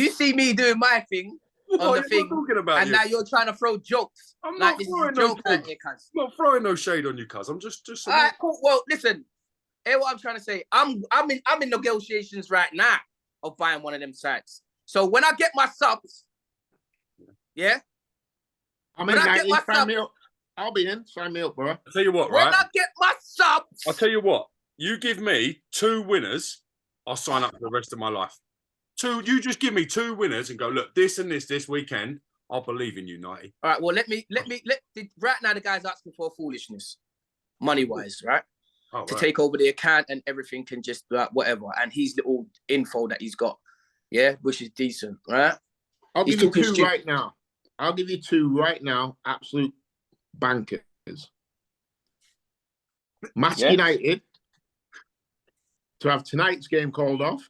C: see me doing my thing on the thing, and now you're trying to throw jokes.
A: I'm
C: like
A: not throwing no jokes. I'm not throwing no shade on you, cuz. I'm just.
C: All right, cool. Well, listen. Here's what I'm trying to say. I'm in negotiations right now of buying one of them sites. So when I get my subs, yeah.
B: I'm in 90. Sign me up. I'll be in. Sign me up, bro.
A: I'll tell you what, right?
C: When I get my subs,
A: I'll tell you what. You give me 2 winners, I'll sign up for the rest of my life. You just give me 2 winners and go, look, this and this weekend, I'll believe in you, 90.
C: All right, well, let right now the guy's asking for foolishness, money-wise, right?
A: Oh,
C: to take over the account and everything can just like whatever. And his little info that he's got, yeah, which is decent, right?
B: I'll give you 2 right now. I'll give you 2 right now, absolute bankers. Manchester United to have tonight's game called off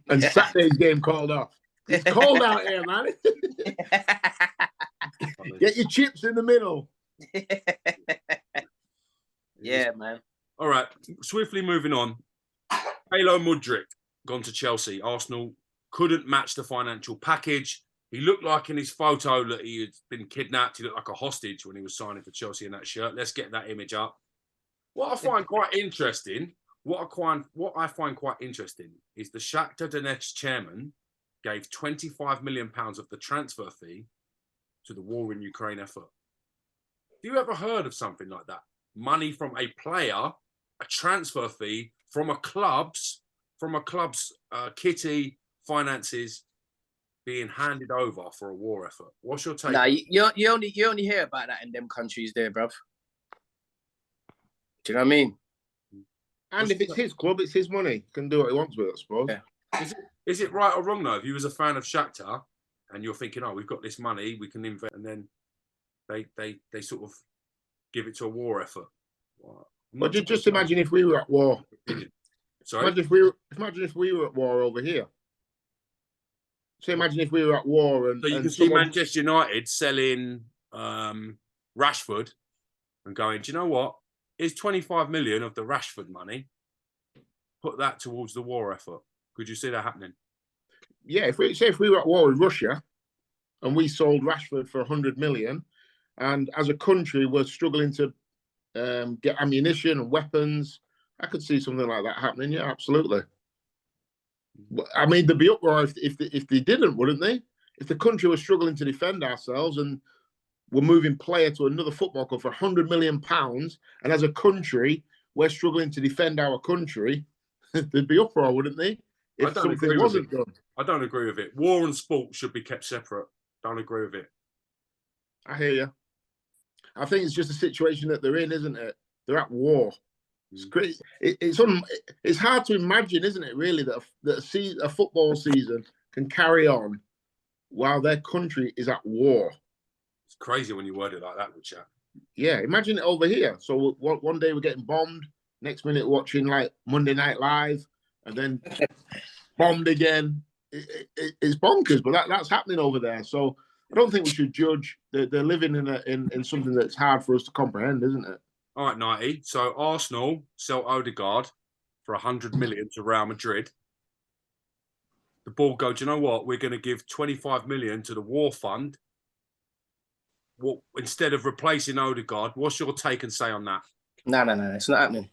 B: and Saturday's game called off. It's cold out here, man. Get your chips in the middle.
C: Yeah, man.
A: All right, swiftly moving on. Halo Mudryk gone to Chelsea. Arsenal couldn't match the financial package. He looked like in his photo that he had been kidnapped. He looked like a hostage when he was signing for Chelsea in that shirt. Let's get that image up. What I find quite interesting is the Shakhtar Donetsk chairman gave £25 million of the transfer fee to the war in Ukraine effort. Have you ever heard of something like that? Money from a player, a transfer fee from a club's kitty finances being handed over for a war effort. What's your take?
C: Nah, you only hear about that in them countries there, bruv. Do you know what I mean?
B: And if it's his club, it's his money. He can do what he wants with it, I suppose.
A: Yeah. Is it right or wrong though? If you was a fan of Shakhtar and you're thinking, oh, we've got this money, we can invest, and then they sort of give it to a war effort.
B: But just imagine if we were at war.
A: Sorry?
B: Imagine if we were at war over here. So imagine if we were at war and...
A: So you can see Manchester United selling Rashford and going, do you know what? Here's 25 million of the Rashford money. Put that towards the war effort. Could you see that happening?
B: Yeah, if we were at war with Russia and we sold Rashford for 100 million, and as a country we're struggling to get ammunition and weapons, I could see something like that happening. Yeah, absolutely. I mean, there'd be uproar if they didn't, wouldn't they? If the country was struggling to defend ourselves and we're moving player to another football club for £100 million, and as a country we're struggling to defend our country, there'd be uproar, wouldn't they? If something wasn't done.
A: I don't agree with it. War and sport should be kept separate. Don't agree with it.
B: I hear you. I think it's just a situation that they're in, isn't it? They're at war. It's great. It's hard to imagine, isn't it? Really, that a football season can carry on while their country is at war.
A: It's crazy when you word it like that, would you?
B: Yeah, imagine it over here. So one day we're getting bombed, next minute watching like Monday Night Live, and then bombed again. It's bonkers, but that's happening over there. So I don't think we should judge. They're living in something that's hard for us to comprehend, isn't it?
A: All right, 90. So Arsenal sell Odegaard for 100 million to Real Madrid. The board go, do you know what? We're going to give 25 million to the war fund. What, instead of replacing Odegaard, what's your take and say on that?
C: No. It's not happening.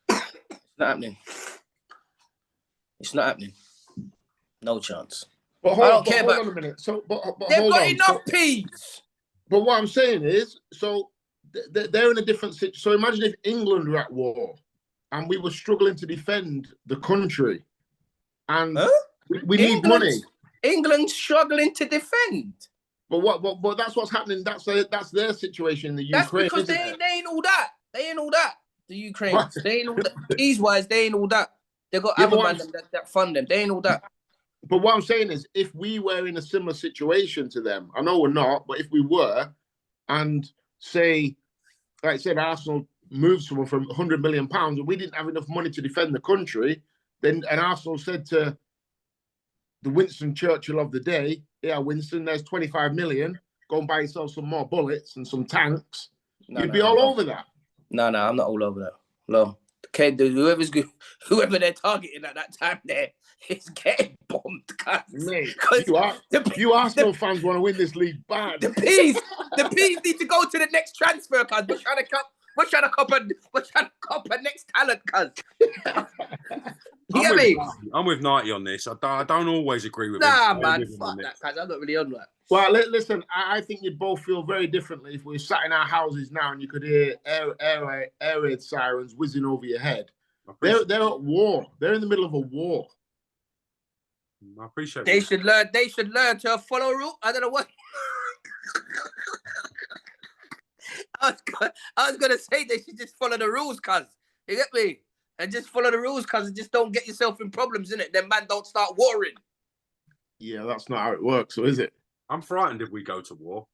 C: It's not happening. It's not happening. No chance.
B: But hold on a minute. So, but
C: they've got enough peas.
B: But what I'm saying is, so they're in a different situation. So imagine if England were at war and we were struggling to defend the country, and we need money.
C: England's struggling to defend.
B: But that's what's happening. That's their situation in the Ukraine.
C: That's because they ain't all that. They ain't all that. The Ukraine. They ain't all that. Peas wise, they ain't all that. They got other man that fund them. They ain't all that.
B: But what I'm saying is, if we were in a similar situation to them, I know we're not, but if we were, and say, like said, Arsenal moved someone from £100 million and we didn't have enough money to defend the country, then and Arsenal said to the Winston Churchill of the day, yeah, Winston, there's 25 million, go and buy yourself some more bullets and some tanks. You'd be all over that.
C: No, I'm not all over that. No. Okay, whoever they're targeting at that time there is getting bombed, guys.
B: Mate, you Arsenal fans want to win this league bad.
C: The peas need to go to the next transfer, cuz. We're trying to cop a next talent, cuz. You get me?
A: I'm with 90 on this. I don't always agree with him.
C: Nah, man, fuck that, cuz. I'm not really on that.
B: Well, listen, I think you'd both feel very differently if we sat in our houses now and you could hear air raid sirens whizzing over your head. They're at war. They're in the middle of a war.
A: I appreciate
C: They should learn to follow rule. I don't know what. I was gonna say they should just follow the rules, cuz. You get me? And just follow the rules, cuz, and just don't get yourself in problems, innit? Then man don't start warring.
B: Yeah, that's not how it works, so is it?
A: I'm frightened if we go to war.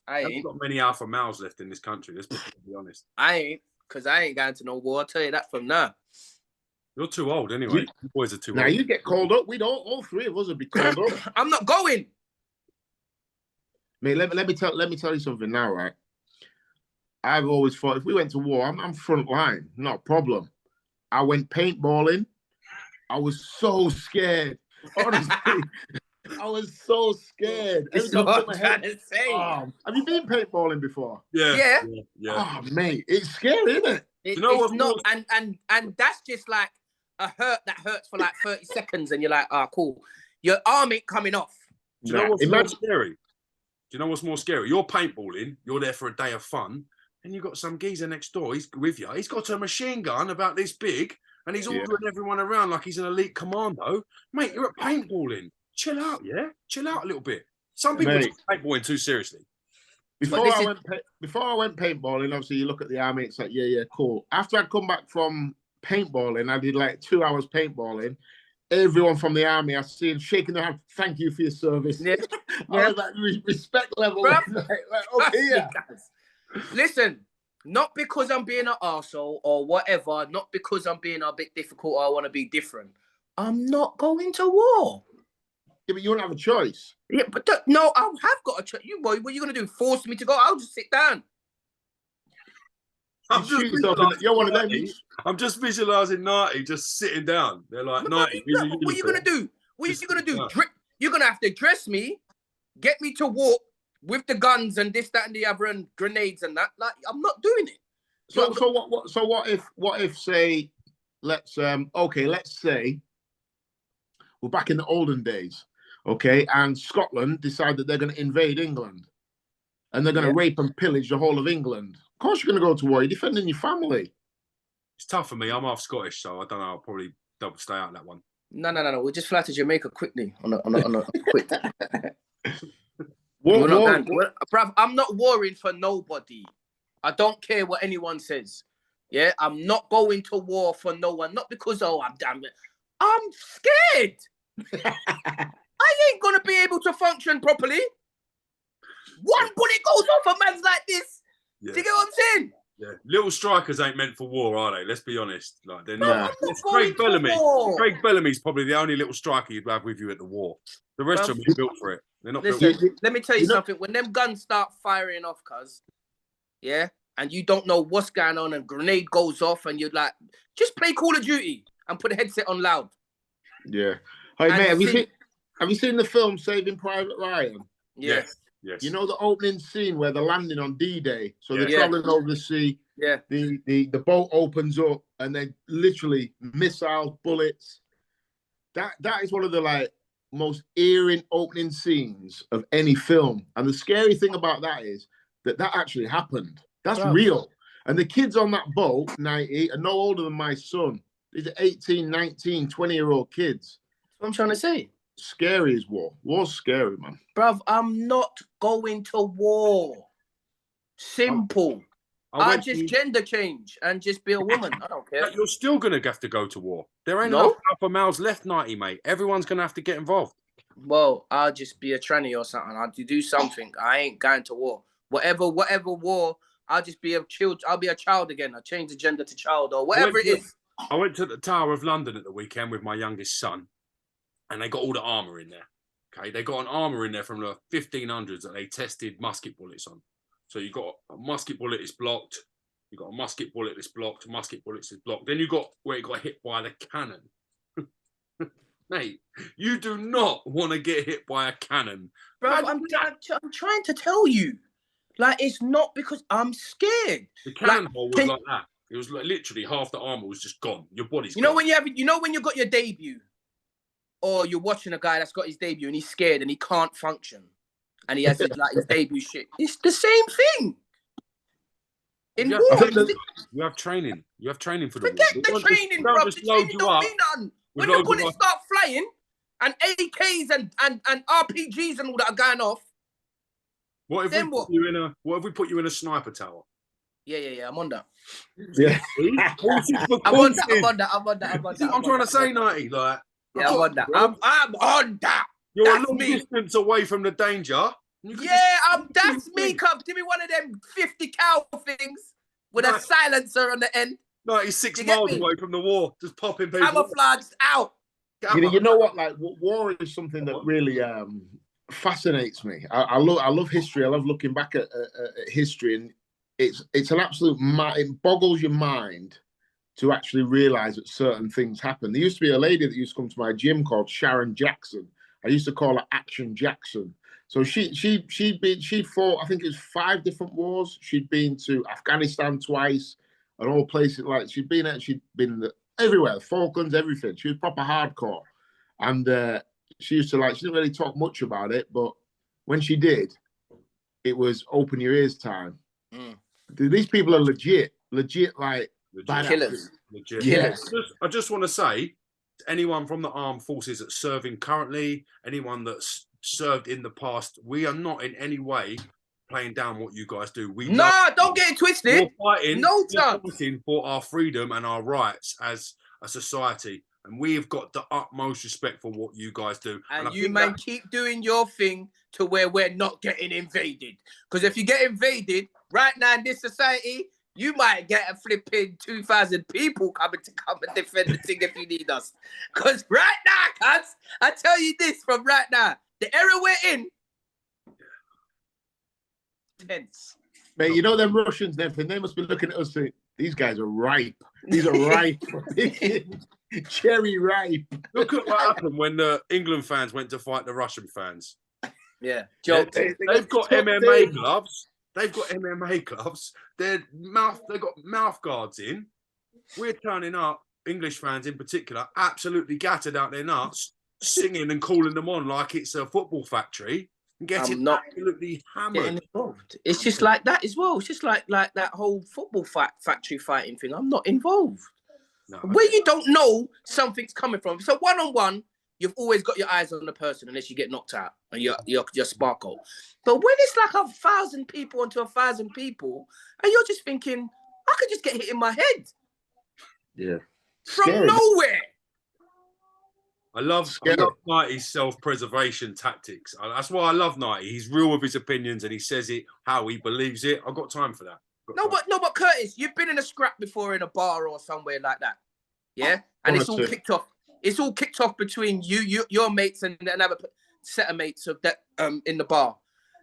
C: I ain't.
A: There's not many alpha males left in this country, let's be honest.
C: I ain't, because I ain't going to no war. I'll tell you that from now.
A: You're too old anyway. You boys are too old.
B: Now you get called up. We don't. All three of us would be called up.
C: I'm not going.
B: Mate, let me tell you something now, right? I've always thought if we went to war, I'm front line, not a problem. I went paintballing. I was so scared. Honestly, I was so scared.
C: That's what I'm trying to say.
B: Have you been paintballing before?
C: Yeah.
B: Oh, mate, it's scary, isn't it?
C: You know what's not, and that's just like a hurt that hurts for like 30 seconds, and you're like, cool. Your arm ain't coming off.
A: Do you know what's more scary? Do you know what's more scary? You're paintballing. You're there for a day of fun, and you've got some geezer next door. He's with you. He's got a machine gun about this big, and he's ordering everyone around like he's an elite commando. Mate, you're at paintballing. Chill out, yeah? Chill out a little bit. Some people take paintballing too seriously.
B: Before I went paintballing, obviously you look at the army, it's like, yeah, cool. After I'd come back from paintballing, I did like 2 hours paintballing. Everyone from the army, I see shaking their hand, thank you for your service. Yeah. I was like, respect level. like, okay, yeah.
C: Listen, not because I'm being an arsehole or whatever, not because I'm being a bit difficult or I want to be different. I'm not going to war.
B: Yeah, but you don't have a choice.
C: Yeah, but no, I have got a choice. What are you going to do? Force me to go? I'll just sit down.
A: I'm just visualising 90 just sitting down. They're like, 90.
C: What are you going to do? What are you going to do? You're going to have to dress me, get me to walk with the guns and this, that, and the other, and grenades and that. Like, I'm not doing it.
B: So what if say, let's say we're back in the olden days, okay, and Scotland decide that they're going to invade England and they're going to rape and pillage the whole of England. Of course you're going to go to war. You're defending your family.
A: It's tough for me. I'm half Scottish, so I don't know. I'll probably stay out of that one.
C: No. We'll just fly to Jamaica quickly on a quick. Bruv, I'm not worrying for nobody. I don't care what anyone says. Yeah, I'm not going to war for no one. Not because, I'm damn it. I'm scared. I ain't going to be able to function properly. One bullet goes off a man's like this. Yeah. Do you get what I'm saying?
A: Yeah, little strikers ain't meant for war, are they? Let's be honest. Like they're not.
C: I'm not going to war.
A: Craig Bellamy's probably the only little striker you'd have with you at the war. The rest of them are built for it. They're not built for it.
C: Let me tell you something. When them guns start firing off, yeah, and you don't know what's going on, and grenade goes off, and you're like, just play Call of Duty and put the headset on loud.
B: Yeah. Hey, mate, have you seen the film Saving Private Ryan?
A: Yes.
B: You know the opening scene where they're landing on D-Day, so they're traveling over the sea.
C: Yeah.
B: The boat opens up, and then literally missiles, bullets. That is one of the most eerie opening scenes of any film. And the scary thing about that is that actually happened. That's real. And the kids on that boat, 90, are no older than my son. These are 18, 19, 20-year-old kids.
C: That's what I'm trying to say.
B: Scary as war. War's scary, man.
C: Bruv, I'm not going to war. Simple. I just gender change and just be a woman. I don't care.
A: You're still going to have to go to war. There ain't enough alpha males left, 90, mate. Everyone's going to have to get involved.
C: Well, I'll just be a tranny or something. I'll do something. I ain't going to war. Whatever war, I'll just be a child. I'll be a child again. I'll change the gender to child or whatever it is.
A: I went to the Tower of London at the weekend with my youngest son, and they got all the armour in there. Okay, they got an armour in there from the 1500s that they tested musket bullets on. So you got a musket bullet is blocked. You got a musket bullet that's blocked. Musket bullets is blocked. Then you got where it got hit by the cannon. Mate, you do not want to get hit by a cannon.
C: Bro, I'm trying to tell you. It's not because I'm scared.
A: The cannonball was like that. It was literally half the armor was just gone. Your body's gone.
C: Know when you got your debut, or you're watching a guy that's got his debut and he's scared and he can't function, and he has his debut shit. It's the same thing.
A: You have training. You have training for the war.
C: Forget the training, bro. The training don't mean nothing. When the bullets start flying and AKs and RPGs and all that are going off.
A: What if we put you in a sniper tower?
C: Yeah, I'm on that.
B: Yeah.
C: I'm on that.
A: I'm trying to say, 90,
C: I'm on that. I'm on that.
A: You're a long distance away from the danger.
C: That's me, cub. Give me one of them 50 cal things with a silencer on the end.
A: 96 miles away from the war, just popping people.
C: Camouflaged out.
B: You know what? War is something that really fascinates me. I love history. I love looking back at history, and it's an absolute. It boggles your mind to actually realize that certain things happen. There used to be a lady that used to come to my gym called Sharon Jackson. I used to call her Action Jackson. So she fought, I think it was 5 different wars. She'd been to Afghanistan twice, and all places she'd been everywhere, the Falklands, everything. She was proper hardcore, and she used to she didn't really talk much about it, but when she did, it was open your ears time. These people are legit
C: killers.
A: Legit. Yeah. I just want to say to anyone from the armed forces that's serving currently, anyone that's served in the past, we are not in any way playing down what you guys do.
C: Don't get it twisted.
A: We're fighting for our freedom and our rights as a society, and we have got the utmost respect for what you guys do.
C: And you man keep doing your thing to where we're not getting invaded. Because if you get invaded right now in this society, you might get a flipping 2,000 people come and defend the thing if you need us. Because right now, cuz, I tell you this from right now, the era we're in, tense.
B: Mate, you know them Russians, they must be looking at us saying, these guys are ripe. These are ripe. Cherry ripe.
A: Look at what happened when the England fans went to fight the Russian fans.
C: Yeah.
A: They've got MMA gloves. They've got MMA gloves. They've got mouth guards in. We're turning up, English fans in particular, absolutely gattered out their nuts, singing and calling them on like it's a football factory. Getting absolutely hammered.
C: Involved. It's just like that as well. It's just like that whole football factory fighting thing. I'm not involved. No, where you don't know something's coming from. It's a one-on-one. you've always got your eyes on the person unless you get knocked out and you're sparkle. But when it's like 1,000 people onto 1,000 people, and you're just thinking, I could just get hit in my head.
B: Yeah.
C: From
B: Scary.
C: nowhere.
A: I love Nighty's self-preservation tactics. That's why I love Nighty. He's real with his opinions and he says it how he believes it. I've got time for that.
C: But Curtis, you've been in a scrap before in a bar or somewhere like that. Yeah? And it's all kicked off. It's all kicked off between your mates and another set of mates of that in the bar.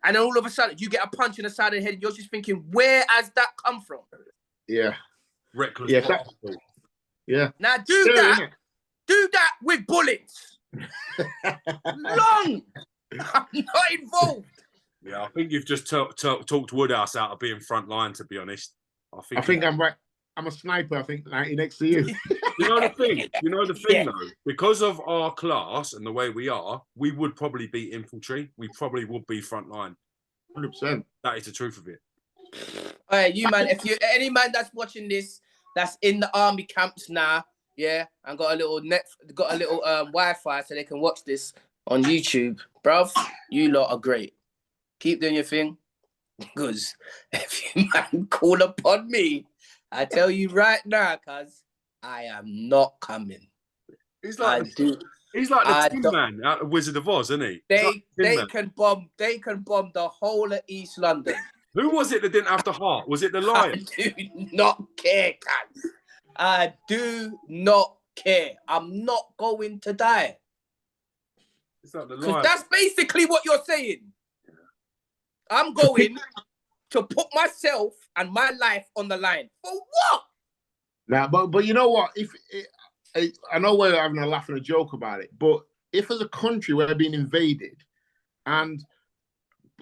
C: And then all of a sudden you get a punch in the side of the head and you're just thinking, where has that come from?
B: Yeah.
A: Reckless.
B: Yeah.
C: Now do that with bullets. Long. I'm not involved.
A: Yeah, I think you've just talked Woodhouse out of being front line, to be honest.
B: I think I'm right. I'm a sniper, I think, 90 next to you.
A: You know the thing though, because of our class and the way we are, we would probably be infantry. We probably would be front line.
B: 100%.
A: That is the truth of it.
C: All right, you man, if you any man that's watching this, that's in the army camps now, yeah, and got a little Wi-Fi so they can watch this on YouTube, bruv, you lot are great. Keep doing your thing, because if you man call upon me, I tell you right now, cuz I am not coming.
A: He's like the Tin Man out of Wizard of Oz, isn't he?
C: They can bomb the whole of East London.
A: Who was it that didn't have the heart? Was it the lion?
C: I do not care, cuz. I do not care. I'm not going to die.
A: It's like the lion.
C: Because that's basically what you're saying. I'm going to put myself and my life on the line. For what?
B: Now, but you know what? I know we're having a laugh and a joke about it, but if as a country we're being invaded,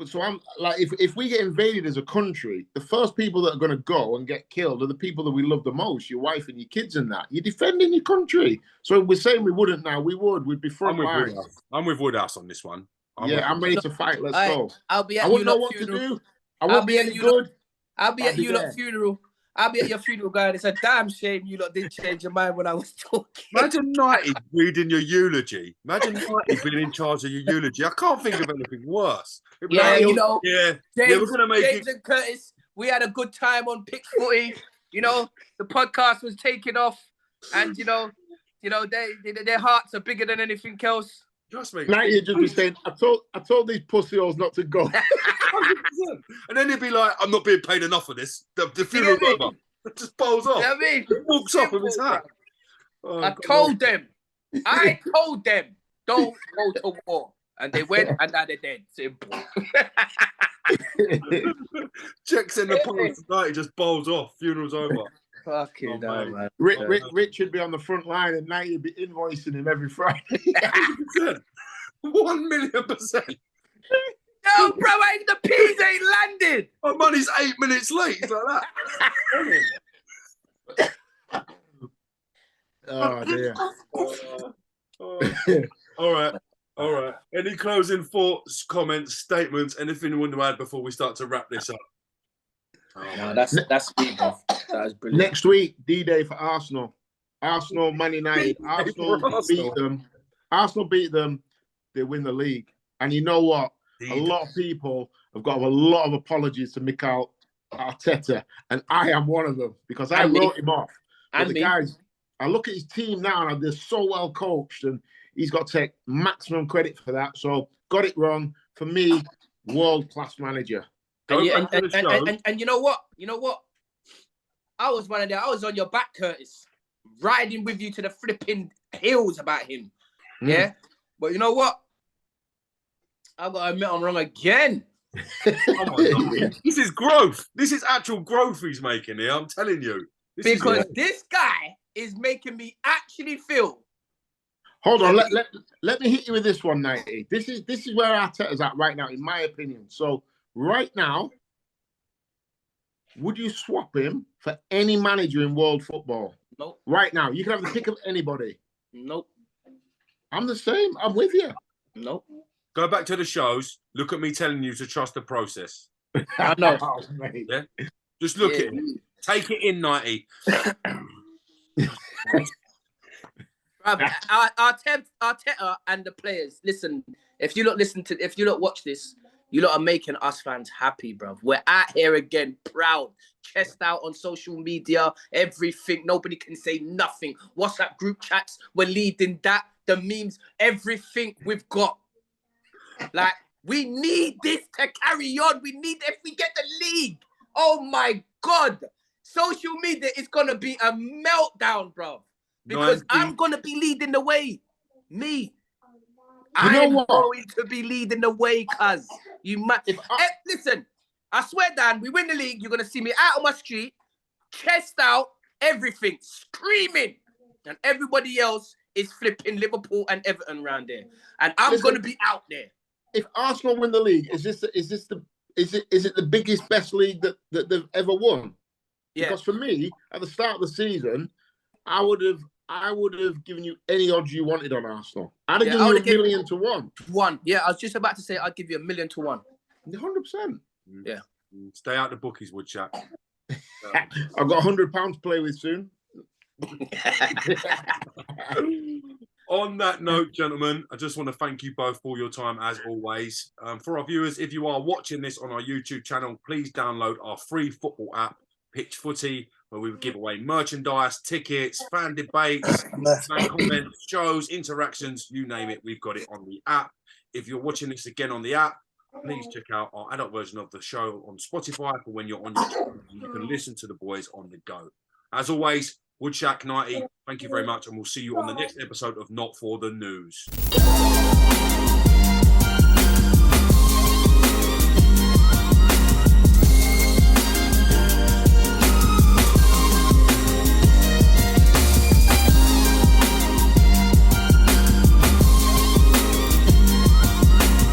B: so I'm like, if we get invaded as a country, the first people that are going to go and get killed are the people that we love the most, your wife and your kids and that. You're defending your country. So we're saying we wouldn't now. We would. We'd be front line.
A: I'm with Woodhouse on this one.
B: I'm ready to fight. Let's go.
C: I'll be at
B: I wouldn't know what to do. I won't be any good.
C: I'll be at you lot's funeral. I'll be at your funeral, guy. It's a damn shame you lot didn't change your mind when I was talking.
A: Imagine Nighty reading your eulogy. Imagine Nighty being in charge of your eulogy. I can't think of anything worse.
C: Yeah,
A: we're
C: gonna make James and Curtis, we had a good time on Pick Footy. You know, the podcast was taking off, and you know, their hearts are bigger than anything else.
A: Just me.
B: Nighty just be saying, I told these pussy holes not to go.
A: And then he'd be like, I'm not being paid enough for this. The funeral's over. It just bowls off.
C: You know what I mean?
A: It walks off with his hat.
C: I told them, don't go to war. And they went and now they're dead. Simple.
B: Checks in the post
A: tonight, he just bowls off. Funeral's over.
C: Fucking hell, man.
B: Rich would be on the front line and now you'd be invoicing him every Friday.
A: 100%. 1,000,000%.
C: No, bro, the peas ain't landed.
A: My money's 8 minutes late. It's like that.
B: Oh, dear.
A: All right. Any closing thoughts, comments, statements, anything you want to add before we start to wrap this up?
C: No, that's me, bro. That was brilliant.
B: Next week, D-Day for Arsenal. Arsenal, Man United. Arsenal beat them. Arsenal beat them. They win the league. And you know what? A lot of people have got a lot of apologies to Mikel Arteta, and I am one of them because I wrote him off. But the guys, I look at his team now and they're so well coached, and he's got to take maximum credit for that. So got it wrong. For me, world-class manager.
C: And you know what? You know what? I was one of them. I was on your back, Curtis, riding with you to the flipping hills about him. Yeah? But you know what? I've got to admit I'm wrong again.
A: This is growth. This is actual growth he's making here. I'm telling you.
C: This guy is making me actually feel.
B: Hold on. Let me hit you with this one, 90. This is where Arteta's at right now, in my opinion. So right now, would you swap him for any manager in world football?
C: Nope.
B: Right now, you can have the pick of anybody.
C: Nope.
B: I'm the same. I'm with you.
C: Nope.
A: Go back to the shows. Look at me telling you to trust the process.
C: I know.
B: Oh, mate.
A: Yeah? Just look at it. Take it in, 90.
C: Arteta and the players, listen, if you lot watch this, you lot are making us fans happy, bruv. We're out here again, proud, chest out on social media, everything. Nobody can say nothing. WhatsApp group chats, we're leading that. The memes, everything we've got. Like, we need this to carry on. We need, if we get the league, oh my God. Social media is going to be a meltdown, bruv. Because I'm going to be leading the way. Me. I'm going to be leading the way, cuz. You might. Listen, I swear, Dan, we win the league. You're going to see me out on my street, chest out, everything, screaming. And everybody else is flipping Liverpool and Everton around there. And I'm going to be out there.
B: If Arsenal win the league, is it the biggest, best league that they've ever won? Yeah. Because for me, at the start of the season, I would have given you any odds you wanted on Arsenal. I'd have given you 1,000,000 to 1.
C: 1. Yeah, I was just about to say I'd give you 1,000,000 to 1.
B: 100%.
C: Yeah.
A: Stay out the bookies, Woodchuck.
B: I've got £100 to play with soon.
A: On that note, gentlemen, I just want to thank you both for your time as always. For our viewers, if you are watching this on our YouTube channel, please download our free football app, Pitch Footy, where we give away merchandise, tickets, fan debates, fan comments, shows, interactions, you name it, we've got it on the app. If you're watching this again on the app, please check out our adult version of the show on Spotify for when you're on your channel. You can listen to the boys on the go. As always, Woodshack 90, thank you very much, and we'll see you on the next episode of Not For The News.